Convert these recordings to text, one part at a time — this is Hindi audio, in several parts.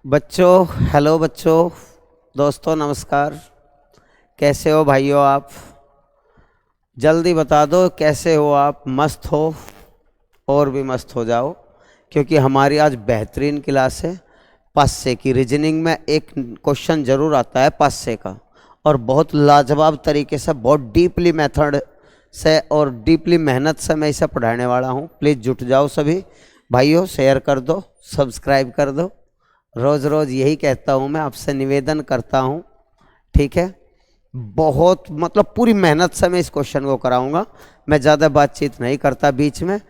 बच्चों, हेलो बच्चों, दोस्तों नमस्कार। कैसे हो भाइयों आप? जल्दी बता दो कैसे हो आप। मस्त हो और भी मस्त हो जाओ, क्योंकि हमारी आज बेहतरीन क्लास है। पासे की रीजनिंग में एक क्वेश्चन जरूर आता है पासे का, और बहुत लाजवाब तरीके से, बहुत डीपली मेथड से और डीपली मेहनत से मैं इसे पढ़ाने वाला हूँ। प्लीज़ जुट जाओ सभी भाइयों, शेयर कर दो, सब्सक्राइब कर दो। रोज़ रोज़ यही कहता हूँ, मैं आपसे निवेदन करता हूँ, ठीक है। बहुत मतलब पूरी मेहनत से मैं इस क्वेश्चन को कराऊंगा। मैं ज़्यादा बातचीत नहीं करता बीच में,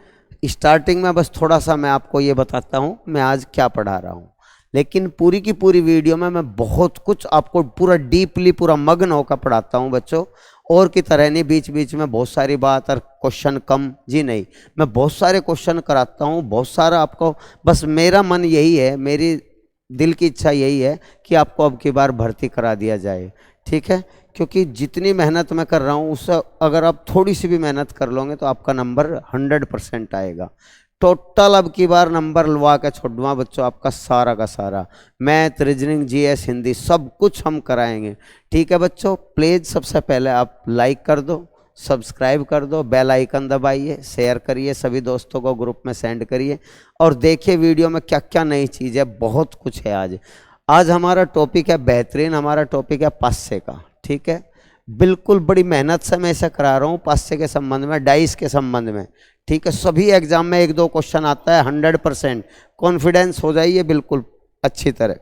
स्टार्टिंग में बस थोड़ा सा मैं आपको ये बताता हूँ मैं आज क्या पढ़ा रहा हूँ, लेकिन पूरी की पूरी वीडियो में मैं बहुत कुछ आपको पूरा डीपली पूरा मग्न होकर पढ़ाता हूँ बच्चों। और की तरह नहीं बीच बीच में बहुत सारी बात और क्वेश्चन कम जी नहीं, मैं बहुत सारे क्वेश्चन कराता हूँ, बहुत सारा आपको। बस मेरा मन यही है, मेरी दिल की इच्छा यही है कि आपको अब की बार भर्ती करा दिया जाए, ठीक है। क्योंकि जितनी मेहनत मैं कर रहा हूँ उससे अगर आप थोड़ी सी भी मेहनत कर लोगे तो आपका नंबर 100% आएगा। टोटल अब की बार नंबर लवा के छोड़ दूँगा बच्चों, आपका सारा का सारा मैथ, रीजनिंग, जीएस, हिंदी सब कुछ हम कराएंगे, ठीक है बच्चों। प्लीज़ सबसे पहले आप लाइक कर दो, सब्सक्राइब कर दो, बेल आइकन दबाइए, शेयर करिए, सभी दोस्तों को ग्रुप में सेंड करिए, और देखिए वीडियो में क्या क्या नई चीज़ है। बहुत कुछ है आज। आज हमारा टॉपिक है बेहतरीन, हमारा टॉपिक है पासे का, ठीक है। बिल्कुल बड़ी मेहनत से मैं इसे करा रहा हूँ पासे के संबंध में, डाइस के संबंध में, ठीक है। सभी एग्जाम में 1-2 क्वेश्चन आता है, 100% कॉन्फिडेंस हो जाइए बिल्कुल अच्छी तरह।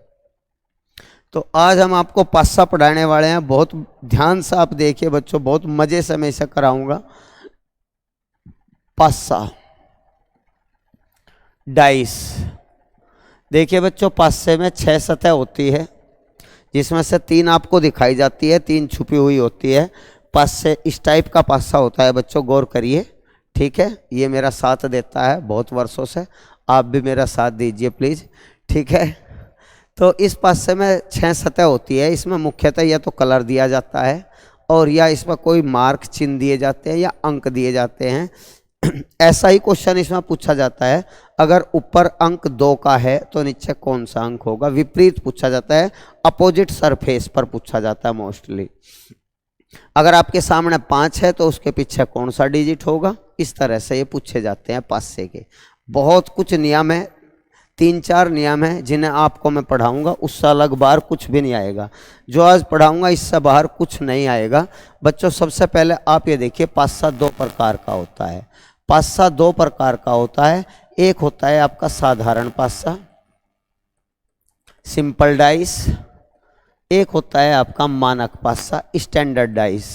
तो आज हम आपको पासा पढ़ाने वाले हैं, बहुत ध्यान से आप देखिए बच्चों, बहुत मजे से मैं इसे कराऊंगा। पासा डाइस, देखिए बच्चों, पासे में 6 सतह होती है, जिसमें से 3 आपको दिखाई जाती है, 3 छुपी हुई होती है। पासे इस टाइप का पासा होता है बच्चों, गौर करिए, ठीक है। ये मेरा साथ देता है बहुत वर्षों से, आप भी मेरा साथ दीजिए प्लीज़, ठीक है। तो इस पासे में 6 सतह होती है। इसमें मुख्यतः या तो कलर दिया जाता है, और या इसमें कोई मार्क चिन्ह दिए जाते हैं, या अंक दिए जाते हैं। ऐसा ही क्वेश्चन इसमें पूछा जाता है, अगर ऊपर अंक 2 का है तो नीचे कौन सा अंक होगा। विपरीत पूछा जाता है, अपोजिट सरफेस पर पूछा जाता है मोस्टली। अगर आपके सामने 5 है तो उसके पीछे कौन सा डिजिट होगा। इस तरह से ये पूछे जाते हैं पासे के। बहुत कुछ नियम है, 3-4 नियम है जिन्हें आपको मैं पढ़ाऊंगा, उससे अलग बाहर कुछ भी नहीं आएगा। जो आज पढ़ाऊंगा इससे बाहर कुछ नहीं आएगा बच्चों। सबसे पहले आप ये देखिए, पासा 2 प्रकार का होता है। पासा 2 प्रकार का होता है। एक होता है आपका साधारण पासा, सिंपल डाइस। एक होता है आपका मानक पासा, स्टैंडर्ड डाइस।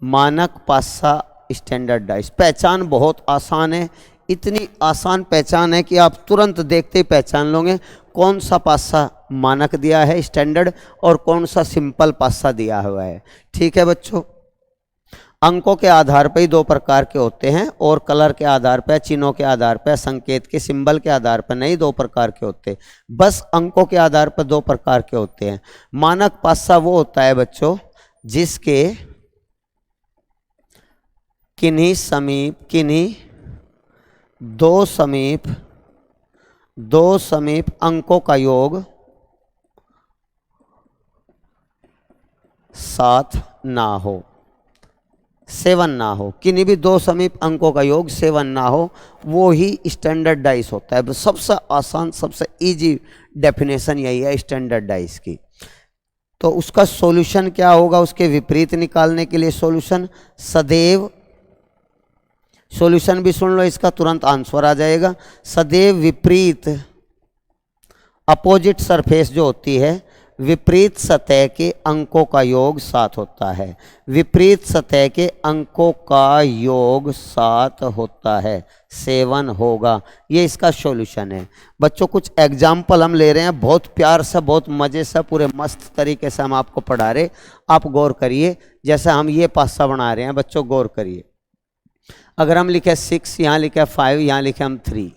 मानक पासा, स्टैंडर्ड डाइस। पहचान बहुत आसान है, इतनी आसान पहचान है कि आप तुरंत देखते ही पहचान लोगे कौन सा पासा मानक दिया है स्टैंडर्ड, और कौन सा सिंपल पासा दिया हुआ है, ठीक है बच्चों। अंकों के आधार पर ही 2 प्रकार के होते हैं, और कलर के आधार पर, चिन्हों के आधार पर, संकेत के सिंबल के आधार पर नहीं 2 प्रकार के होते, बस अंकों के आधार पर 2 प्रकार के होते हैं। मानक पासा वो होता है बच्चों जिसके किन्हीं दो समीप अंकों का योग 7 ना हो, 7 ना हो। किन्हीं भी 2 समीप अंकों का योग 7 ना हो, वो ही स्टैंडर्ड डाइस होता है। सबसे आसान, सबसे इजी डेफिनेशन यही है स्टैंडर्ड डाइस की। तो उसका सॉल्यूशन क्या होगा, उसके विपरीत निकालने के लिए सॉल्यूशन सदैव, सॉल्यूशन भी सुन लो इसका, तुरंत आंसर आ जाएगा। सदैव विपरीत, अपोजिट सरफेस जो होती है, विपरीत सतह के अंकों का योग 7 होता है। विपरीत सतह के अंकों का योग 7 होता है, 7 होगा। ये इसका सॉल्यूशन है बच्चों। कुछ एग्जाम्पल हम ले रहे हैं, बहुत प्यार से, बहुत मज़े से, पूरे मस्त तरीके से हम आपको पढ़ा रहे। आप गौर करिए, जैसे हम ये पासा बना रहे हैं बच्चों, गौर करिए। अगर हम लिखे 6, यहाँ लिखे 5, यहाँ लिखे हम 3,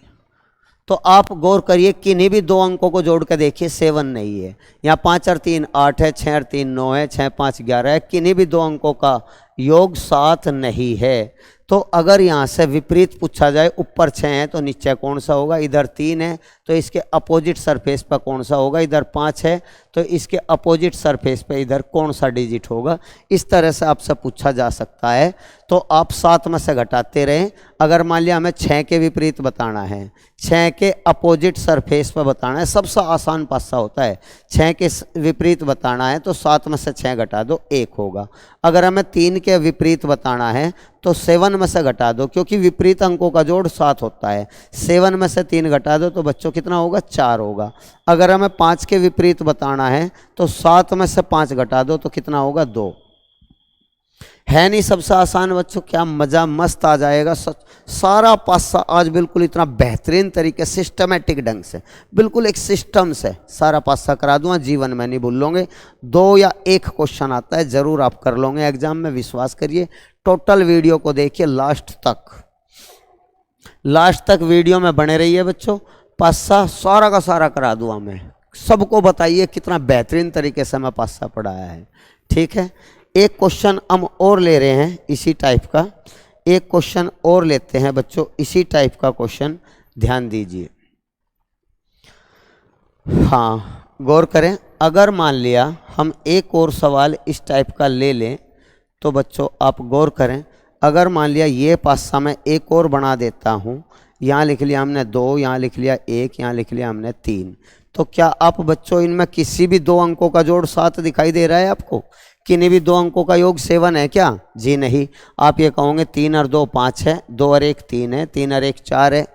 तो आप गौर करिए किन्हीं भी 2 अंकों को जोड़ कर देखिए 7 नहीं है। यहाँ 5 और 3 8 है, 6 और 3 9 है, 6 5 11 है। किन्हीं भी 2 अंकों का योग 7 नहीं है। तो तो अगर यहाँ से विपरीत पूछा जाए, ऊपर 6 है तो नीचे कौन सा होगा, इधर 3 है तो इसके अपोजिट सरफेस पर कौन सा होगा, इधर 5 है तो इसके अपोजिट सरफेस पे इधर कौन सा डिजिट होगा। इस तरह से आपसे पूछा जा सकता है। तो आप 7 में से घटाते रहें। अगर मान लिया हमें 6 के विपरीत बताना है, 6 के अपोजिट सरफेस पर बताना है, सबसे आसान पासा होता है। 6 के विपरीत बताना है तो 7 में से 6 घटा दो, 1 होगा। अगर हमें 3 के विपरीत बताना है तो 7 में से घटा दो, क्योंकि विपरीत अंकों का जोड़ 7 होता है। 7 में से 3 घटा दो तो बच्चों कितना होगा, 4 होगा। अगर हमें 5 के विपरीत बताना है तो 7 में से 5 घटा दो तो कितना होगा, 2। है नहीं सबसे आसान बच्चों, क्या मज़ा मस्त आ जाएगा। सारा पासा आज बिल्कुल इतना बेहतरीन तरीके सिस्टमेटिक ढंग से, बिल्कुल एक सिस्टम से सारा पासा करा दूंगा, जीवन में नहीं भूल लोगे। 2 या 1 क्वेश्चन आता है, ज़रूर आप कर लोगे एग्जाम में, विश्वास करिए। टोटल वीडियो को देखिए लास्ट तक वीडियो में बने रहिए बच्चों। पासा सारा का सारा करा दूंगा मैं, सबको बताइए कितना बेहतरीन तरीके से मैं पासा पढ़ाया है। ठीक है, एक क्वेश्चन हम और ले रहे हैं इसी टाइप का, एक क्वेश्चन और लेते हैं बच्चों इसी टाइप का क्वेश्चन, ध्यान दीजिए। हाँ, गौर करें। अगर मान लिया हम एक और सवाल इस टाइप का ले लें तो बच्चों आप गौर करें। अगर मान लिया ये पासा मैं एक और बना देता हूँ, यहाँ लिख लिया हमने 2, यहाँ लिख लिया 1, यहाँ लिख लिया हमने 3, तो क्या आप बच्चों इनमें किसी भी 2 अंकों का जोड़ 7 दिखाई दे रहा है आपको? किन्हीं भी 2 अंकों का योग 7 है क्या? जी नहीं। आप ये कहोगे 3 और 2 5 है, 2 और 1 3 है, 3 और 1 4 है।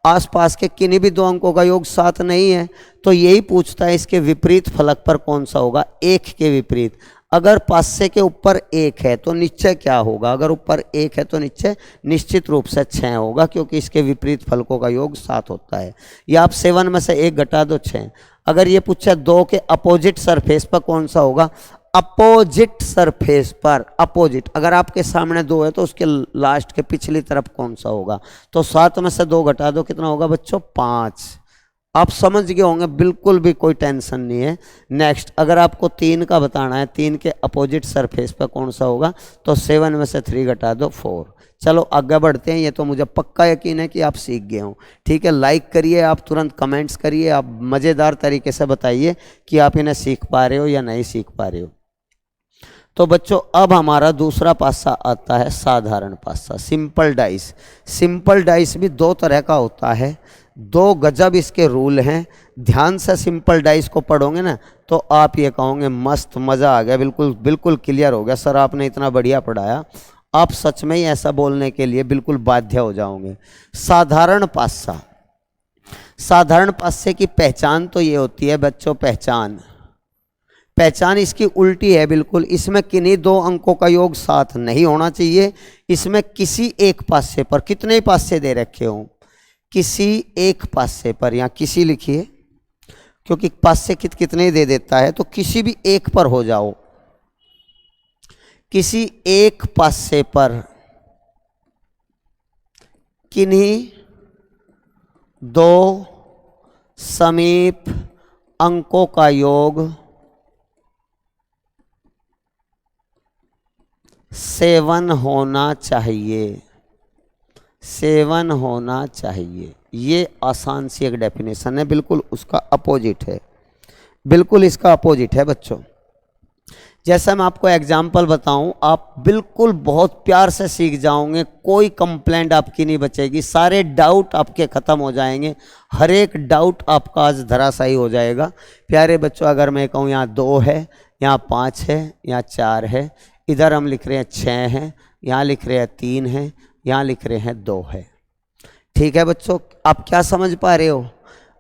आसपास के किन्हीं भी 2 अंकों का योग 7 नहीं है। तो यही पूछता है इसके विपरीत फलक पर कौन सा होगा, 1 के विपरीत। अगर पासे के ऊपर 1 है तो नीचे क्या होगा? अगर ऊपर 1 है तो नीचे निश्चित रूप से 6 होगा, क्योंकि इसके विपरीत फलकों का योग 7 होता है। या आप 7 में से 1 घटा दो, 6। अगर ये पूछा 2 के अपोजिट सरफेस पर कौन सा होगा, अपोजिट सरफेस पर, अपोजिट अगर आपके सामने 2 है तो उसके लास्ट के पिछली तरफ कौन सा होगा, तो 7 में से 2 घटा दो, कितना होगा बच्चों, 5। आप समझ गए होंगे, बिल्कुल भी कोई टेंशन नहीं है। नेक्स्ट, अगर आपको 3 का बताना है, 3 के अपोजिट सरफेस पर कौन सा होगा, तो 7 में से 3 घटा दो, 4। चलो आगे बढ़ते हैं। ये तो मुझे पक्का यकीन है कि आप सीख गए हो। ठीक है, लाइक करिए, आप तुरंत कमेंट्स करिए, आप मज़ेदार तरीके से बताइए कि आप इन्हें सीख पा रहे हो या नहीं सीख पा रहे हो। तो बच्चों अब हमारा दूसरा पासा आता है साधारण पासा, सिंपल डाइस। सिंपल डाइस भी 2 तरह का होता है, 2 गजब इसके रूल हैं। ध्यान से सिंपल डाइस को पढ़ोगे ना तो आप ये कहोगे मस्त, मज़ा आ गया, बिल्कुल बिल्कुल क्लियर हो गया सर, आपने इतना बढ़िया पढ़ाया। आप सच में ही ऐसा बोलने के लिए बिल्कुल बाध्य हो जाओगे। साधारण पासा, साधारण पासे की पहचान तो ये होती है बच्चों, पहचान इसकी उल्टी है बिल्कुल। इसमें किन्हीं 2 अंकों का योग 7 नहीं होना चाहिए। इसमें किसी एक पासे पर, कितने पासे दे रखे हों, किसी एक पासे पर, यहाँ किसी लिखिए क्योंकि पासे कितने दे देता है, तो किसी भी एक पर हो जाओ। किसी एक पासे पर किन्हीं 2 समीप अंकों का योग 7 होना चाहिए, 7 होना चाहिए। ये आसान सी एक डेफिनेशन है, बिल्कुल उसका अपोजिट है, बिल्कुल इसका अपोजिट है बच्चों। जैसा मैं आपको एग्जाम्पल बताऊं, आप बिल्कुल बहुत प्यार से सीख जाओगे, कोई कंप्लेंट आपकी नहीं बचेगी, सारे डाउट आपके ख़त्म हो जाएंगे, हर एक डाउट आपका आज धराशायी हो जाएगा। प्यारे बच्चों, अगर मैं कहूँ यहाँ 2 है, यहाँ 5 है, यहाँ 4 है, इधर हम लिख रहे हैं 6 हैं, यहाँ लिख रहे हैं 3 हैं, यहाँ लिख रहे हैं 2 है। ठीक है बच्चों, आप क्या समझ पा रहे हो?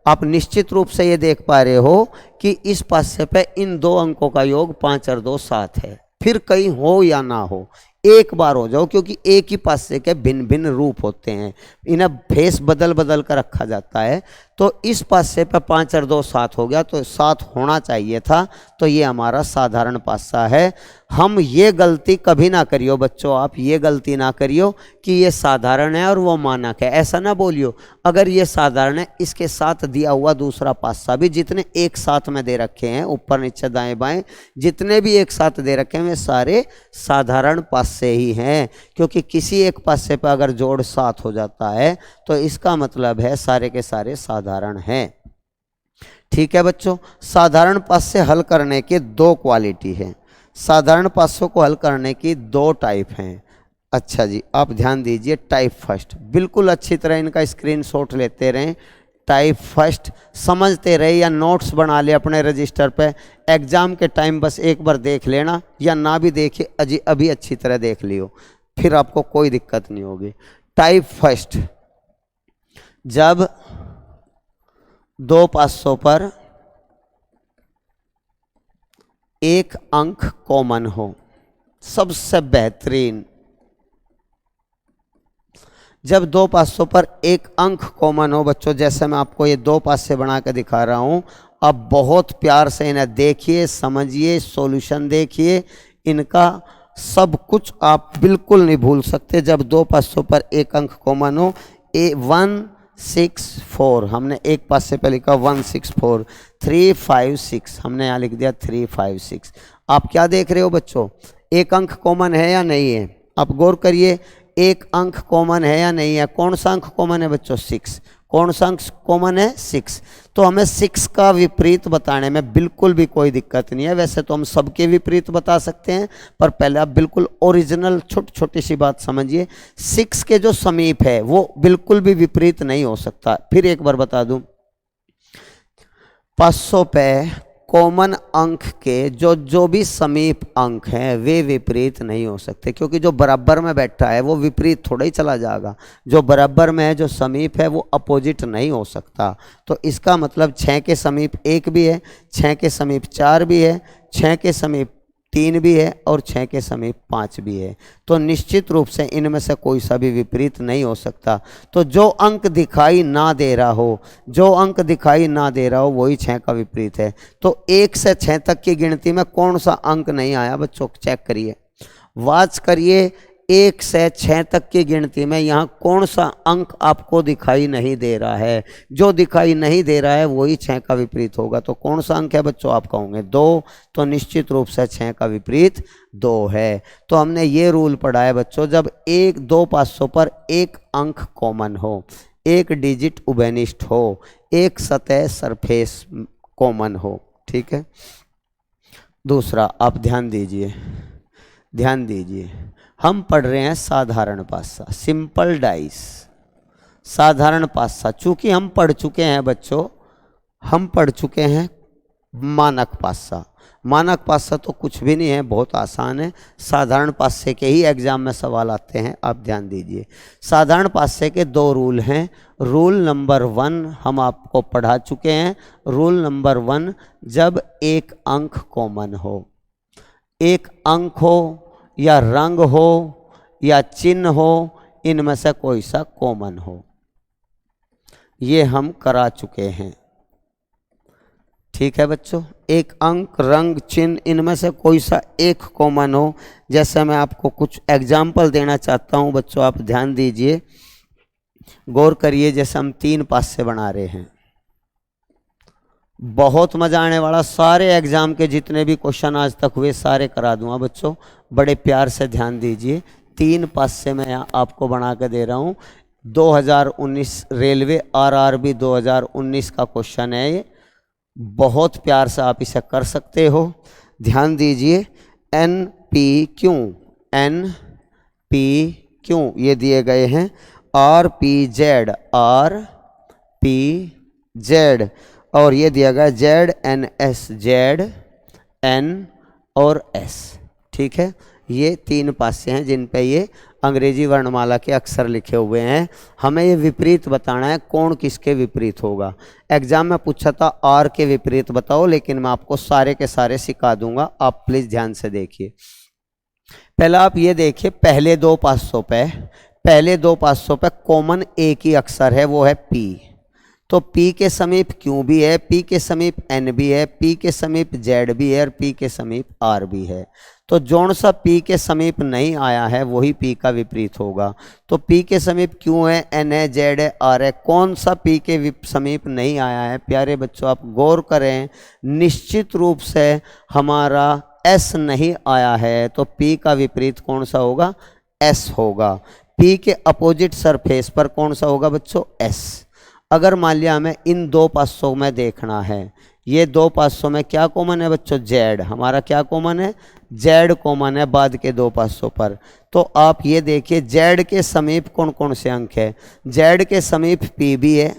आप निश्चित रूप से ये देख पा रहे हो कि इस पासे पे इन 2 अंकों का योग 5 और 2 7 है। फिर कहीं हो या ना हो, एक बार हो जाओ, क्योंकि एक ही पासे के भिन्न भिन्न रूप होते हैं, इन्हें फेस बदल बदल कर रखा जाता है। तो इस पासे पे 5 और 2 7 हो गया, तो 7 होना चाहिए था, तो ये हमारा साधारण पासा है। हम ये गलती कभी ना करियो बच्चों, आप ये गलती ना करियो कि ये साधारण है और वो मानक है, ऐसा ना बोलियो। अगर ये साधारण है, इसके साथ दिया हुआ दूसरा पासा भी जितने एक साथ में दे रखे हैं, ऊपर नीचे दाएं बाएं जितने भी एक साथ दे रखे हैं, वे सारे साधारण पासे ही हैं। क्योंकि किसी एक पासे पर अगर जोड़ 7 हो जाता है तो इसका मतलब है सारे के सारे साधारण हैं। ठीक है बच्चों, साधारण पासे हल करने के 2 क्वालिटी हैं। साधारण पासों को हल करने की 2 टाइप हैं। अच्छा जी, आप ध्यान दीजिए। टाइप फर्स्ट, बिल्कुल अच्छी तरह इनका स्क्रीनशॉट लेते रहें। टाइप फर्स्ट समझते रहे या नोट्स बना ले अपने रजिस्टर पे। एग्जाम के टाइम बस एक बार देख लेना, या ना भी देखिए अभी अच्छी तरह देख लियो, फिर आपको कोई दिक्कत नहीं होगी। टाइप फर्स्ट, जब 2 पासों पर एक अंक कॉमन हो, सबसे बेहतरीन। जब 2 पासों पर एक अंक कॉमन हो बच्चों, जैसे मैं आपको ये 2 पासे बना के दिखा रहा हूं, अब बहुत प्यार से इन्हें देखिए, समझिए, सॉल्यूशन देखिए, इनका सब कुछ आप बिल्कुल नहीं भूल सकते। जब 2 पासों पर एक अंक कॉमन हो, 164 हमने एक पासे पे लिखा 164, 356 हमने यहाँ लिख दिया 356। आप क्या देख रहे हो बच्चों, एक अंक कॉमन है या नहीं है? आप गौर करिए, एक अंक कॉमन है या नहीं है? कौन सा अंक कॉमन है बच्चों? 6। कौन सा अंक कॉमन है? 6। तो हमें 6 का विपरीत बताने में बिल्कुल भी कोई दिक्कत नहीं है। वैसे तो हम सबके विपरीत बता सकते हैं, पर पहले आप बिल्कुल ओरिजिनल छोटी सी बात समझिए। 6 के जो समीप है वो बिल्कुल भी विपरीत नहीं हो सकता। फिर एक बार बता दूं, 500 पे कॉमन अंक के जो भी समीप अंक हैं वे विपरीत नहीं हो सकते, क्योंकि जो बराबर में बैठा है वो विपरीत थोड़ा ही चला जाएगा। जो बराबर में है, जो समीप है, वो अपोजिट नहीं हो सकता। तो इसका मतलब 6 के समीप 1 भी है, 6 के समीप 4 भी है, 6 के समीप 3 भी है, और 6 के समीप 5 भी है। तो निश्चित रूप से इनमें से कोई सा भी विपरीत नहीं हो सकता। तो जो अंक दिखाई ना दे रहा हो, जो अंक दिखाई ना दे रहा हो, वही 6 का विपरीत है। तो 1 से 6 तक की गिनती में कौन सा अंक नहीं आया बच्चों? चेक करिए, वाच करिए। 1 से 6 तक की गिनती में यहाँ कौन सा अंक आपको दिखाई नहीं दे रहा है? जो दिखाई नहीं दे रहा है वही 6 का विपरीत होगा। तो कौन सा अंक है बच्चों? आप कहोगे 2, तो निश्चित रूप से 6 का विपरीत 2 है। तो हमने ये रूल पढ़ा है बच्चों, जब 2 पासों पर एक अंक कॉमन हो, एक डिजिट उभयनिष्ठ हो, एक सतह सरफेस कॉमन हो। ठीक है। दूसरा, आप ध्यान दीजिए, ध्यान दीजिए, हम पढ़ रहे हैं साधारण पासा, सिंपल डाइस, साधारण पासा। चूंकि हम पढ़ चुके हैं बच्चों, हम पढ़ चुके हैं मानक पासा। मानक पासा तो कुछ भी नहीं है, बहुत आसान है। साधारण पासे के ही एग्जाम में सवाल आते हैं। आप ध्यान दीजिए, साधारण पासे के 2 रूल हैं। रूल नंबर 1 हम आपको पढ़ा चुके हैं। रूल नंबर 1, जब एक अंक कॉमन हो, एक अंक हो या रंग हो या चिन्ह हो, इनमें से कोई सा कॉमन हो, ये हम करा चुके हैं। ठीक है बच्चों, एक अंक, रंग, चिन्ह, इनमें से कोई सा एक कॉमन हो। जैसे मैं आपको कुछ एग्जाम्पल देना चाहता हूं बच्चों, आप ध्यान दीजिए, गौर करिए। जैसे हम 3 पासे बना रहे हैं, बहुत मजा आने वाला। सारे एग्जाम के जितने भी क्वेश्चन आज तक हुए सारे करा दूंगा बच्चों, बड़े प्यार से ध्यान दीजिए। 3 पासे मैं आपको बना के दे रहा हूं। 2019 रेलवे RRB 2019 का क्वेश्चन है ये, बहुत प्यार से आप इसे कर सकते हो। ध्यान दीजिए, NPQ, NPQ ये दिए गए हैं, RPZ, RPZ, और ये दिया गया ZNS, ZN और S। ठीक है, ये 3 पासे हैं जिन पे ये अंग्रेजी वर्णमाला के अक्षर लिखे हुए हैं। हमें ये विपरीत बताना है, कौन किसके विपरीत होगा। एग्जाम में पूछा था R के विपरीत बताओ, लेकिन मैं आपको सारे के सारे सिखा दूंगा। आप प्लीज ध्यान से देखिए। पहला आप ये देखिए, पहले 2 पासों पे कॉमन एक ही अक्षर है, वो है P। तो P के समीप Q भी है, P के समीप N भी है, P के समीप Z भी है और P के समीप R भी है। तो जौन सा P के समीप नहीं आया है वही P का विपरीत होगा। तो P के समीप Q है, N है, Z है, R है। कौन सा P के समीप नहीं आया है? प्यारे बच्चों आप गौर करें, निश्चित रूप से हमारा S नहीं आया है, तो P का विपरीत कौन सा होगा? S होगा। P के अपोजिट सरफेस पर कौन सा होगा बच्चों? S। अगर मान लिया हमें इन दो पासों में देखना है, ये दो पासों में क्या कॉमन है बच्चों? Z। हमारा क्या कॉमन है? Z कॉमन है बाद के दो पासों पर। तो आप ये देखिए Z के समीप कौन कौन से अंक है? Z के समीप P भी है,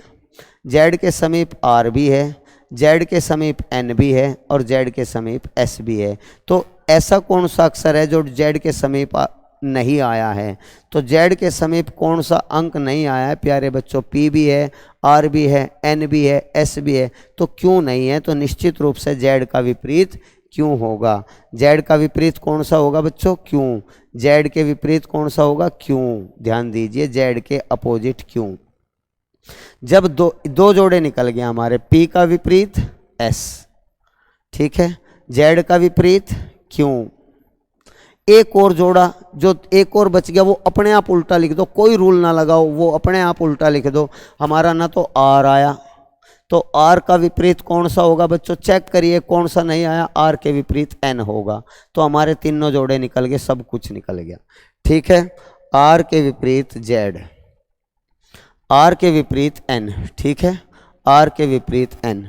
Z के समीप R भी है, Z के समीप N भी है और Z के समीप S भी है। तो ऐसा कौन सा अक्षर है जो Z के समीप नहीं आया है? तो Z के समीप कौन सा अंक नहीं आया है प्यारे बच्चों? P भी है, R भी है, N भी है, S भी है। तो क्यों नहीं है? तो निश्चित रूप से Z का विपरीत क्यों होगा? Z का विपरीत कौन सा होगा बच्चों? क्यों। Z के विपरीत कौन सा होगा? क्यों। ध्यान दीजिए, Z के अपोजिट क्यों। जब दो जोड़े निकल गए हमारे, P का विपरीत S, ठीक है, Z का विपरीत क्यों। एक और जोड़ा, जो एक और बच गया वो अपने आप उल्टा लिख दो, कोई रूल ना लगाओ, वो अपने आप उल्टा लिख दो। हमारा ना तो R आया, तो R का विपरीत कौन सा होगा बच्चों? चेक करिए कौन सा नहीं आया। R के विपरीत N होगा। तो हमारे तीनों जोड़े निकल गए, सब कुछ निकल गया। ठीक है, R के विपरीत Z, R के विपरीत N, ठीक है, R के विपरीत N।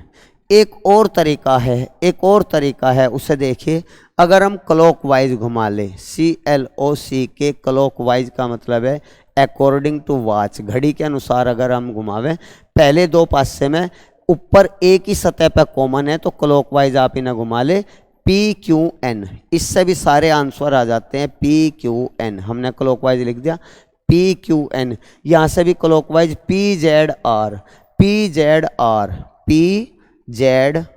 एक और तरीका है, एक और तरीका है, उसे देखिए। अगर हम क्लॉकवाइज घुमा ले, CLOC के क्लॉकवाइज का मतलब है अकॉर्डिंग टू वॉच, घड़ी के अनुसार अगर हम घुमावें, पहले दो पासे में ऊपर एक ही सतह पर कॉमन है, तो क्लॉकवाइज आप इन्हें घुमा ले PQN, इससे भी सारे आंसर आ जाते हैं। PQN हमने क्लॉकवाइज लिख दिया, PQN। यहाँ से भी क्लॉकवाइज PZR, PZR, PZR।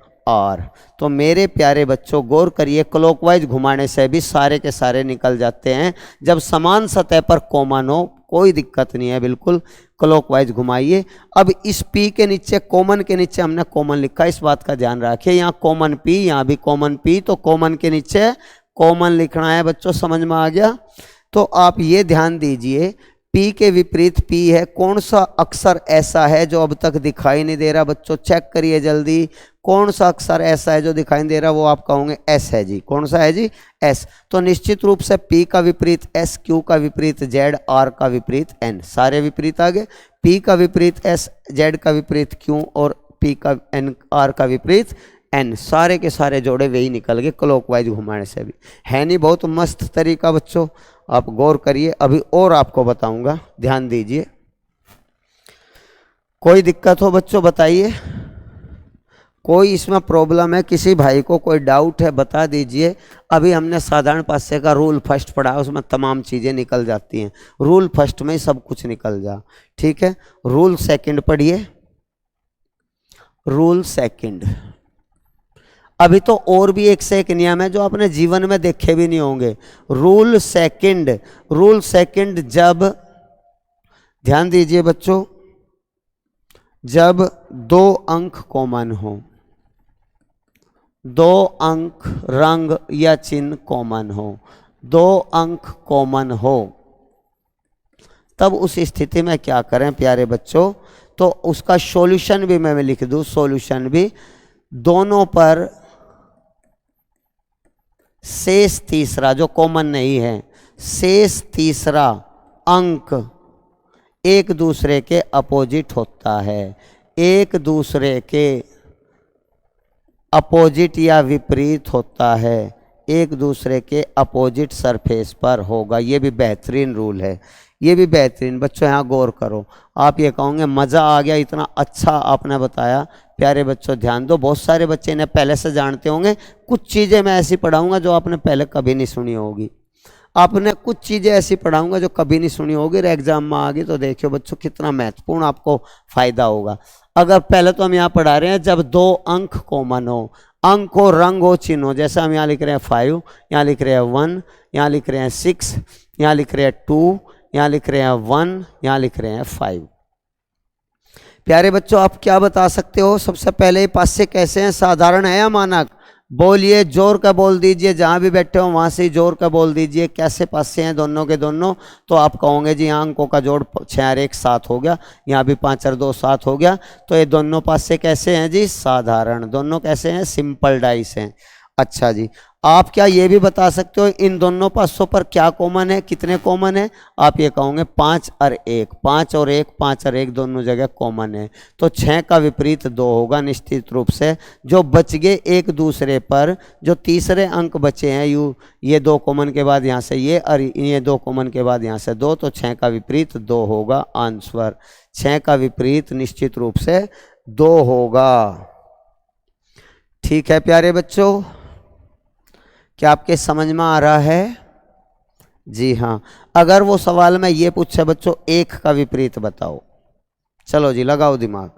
तो मेरे प्यारे बच्चों गौर करिए, क्लॉकवाइज घुमाने से भी सारे के सारे निकल जाते हैं। जब समान सतह पर कॉमन हो कोई दिक्कत नहीं है, बिल्कुल क्लॉकवाइज घुमाइए। अब इस P के नीचे, कॉमन के नीचे हमने कॉमन लिखा, इस बात का ध्यान रखिए। यहाँ कॉमन P, यहाँ भी कॉमन P, तो कॉमन के नीचे कॉमन लिखना है बच्चों, समझ में आ गया। तो आप ये ध्यान दीजिए, P के विपरीत P है। कौन सा अक्षर ऐसा है जो अब तक दिखाई नहीं दे रहा बच्चों? चेक करिए जल्दी, कौन सा अक्षर ऐसा है जो दिखाई नहीं दे रहा? वो आप कहोगे S है जी। कौन सा है जी? S। तो निश्चित रूप से P का विपरीत S, Q का विपरीत Z, R का विपरीत N, सारे विपरीत आ गए। P का विपरीत S, Z का विपरीत Q और P का N, R का विपरीत N, सारे के सारे जोड़े वही निकल गए क्लॉकवाइज घुमाने से भी। है नहीं बहुत मस्त तरीका बच्चों? आप गौर करिए, अभी और आपको बताऊंगा, ध्यान दीजिए। कोई दिक्कत हो बच्चों बताइए, कोई इसमें प्रॉब्लम है, किसी भाई को कोई डाउट है बता दीजिए। अभी हमने साधारण पासे का रूल फर्स्ट पढ़ा, उसमें तमाम चीज़ें निकल जाती हैं। रूल फर्स्ट में ही सब कुछ निकल जा, ठीक है। रूल सेकंड पढ़िए, रूल सेकंड। अभी तो और भी एक से एक नियम है जो आपने जीवन में देखे भी नहीं होंगे। रूल सेकंड, रूल सेकंड जब, ध्यान दीजिए बच्चों, जब दो अंक कॉमन हो, दो अंक रंग या चिन्ह कॉमन हो, दो अंक कॉमन हो, तब उस स्थिति में क्या करें प्यारे बच्चों? तो उसका सॉल्यूशन भी मैं लिख दूं, सॉल्यूशन भी, दोनों पर शेष तीसरा जो कॉमन नहीं है, शेष तीसरा अंक एक दूसरे के अपोजिट होता है, एक दूसरे के अपोजिट या विपरीत होता है, एक दूसरे के अपोजिट सरफेस पर होगा। ये भी बेहतरीन रूल है, ये भी बेहतरीन। बच्चों यहाँ गौर करो, आप ये कहोगे मज़ा आ गया, इतना अच्छा आपने बताया। प्यारे बच्चों ध्यान दो, बहुत सारे बच्चे इन्हें पहले से जानते होंगे, कुछ चीज़ें मैं ऐसी पढ़ाऊंगा जो आपने पहले कभी नहीं सुनी होगी। आपने कुछ चीज़ें ऐसी पढ़ाऊंगा जो कभी नहीं सुनी होगी, और एग्जाम में आ गई तो देखियो बच्चों कितना महत्वपूर्ण आपको फायदा होगा। अगर पहले तो हम यहाँ पढ़ा रहे हैं जब दो अंक कॉमन हो, अंक हो, रंग हो, चिन्ह हो, जैसे हम यहाँ लिख रहे हैं 5, यहाँ लिख रहे हैं 1, यहाँ लिख रहे हैं 6, यहाँ लिख रहे हैं 2, यहाँ लिख रहे हैं 1, यहाँ लिख रहे हैं 5। प्यारे बच्चों आप क्या बता सकते हो? सबसे पहले पास्य कैसे हैं, साधारण है या मानक? बोलिए, जोर का बोल दीजिए, जहां भी बैठे हो वहां से जोर का बोल दीजिए। कैसे पास्य हैं दोनों के दोनों? तो आप कहोगे जी यहाँ अंकों का जोड़ 6 और 1 7 हो गया, यहाँ भी 5 और 2 7 हो गया। तो ये दोनों पास्य कैसे हैं जी? साधारण। दोनों कैसे हैं? सिंपल डाइस हैं। अच्छा जी, आप क्या ये भी बता सकते हो इन दोनों पासों पर क्या कॉमन है? कितने कॉमन है? आप ये कहोगे 5 और 1, 5 और 1, 5 और 1 दोनों जगह कॉमन है। तो 6 का विपरीत 2 होगा निश्चित रूप से। जो बच गए एक दूसरे पर, जो तीसरे अंक बचे हैं ये 2 कॉमन के बाद यहाँ से ये, और ये 2 कॉमन के बाद यहाँ से 2, तो 6 का विपरीत 2 होगा आंसर। 6 का विपरीत निश्चित रूप से 2 होगा। ठीक है प्यारे बच्चों, क्या आपके समझ में आ रहा है? जी हाँ। अगर वो सवाल में ये पूछे बच्चों 1 का विपरीत बताओ, चलो जी लगाओ दिमाग।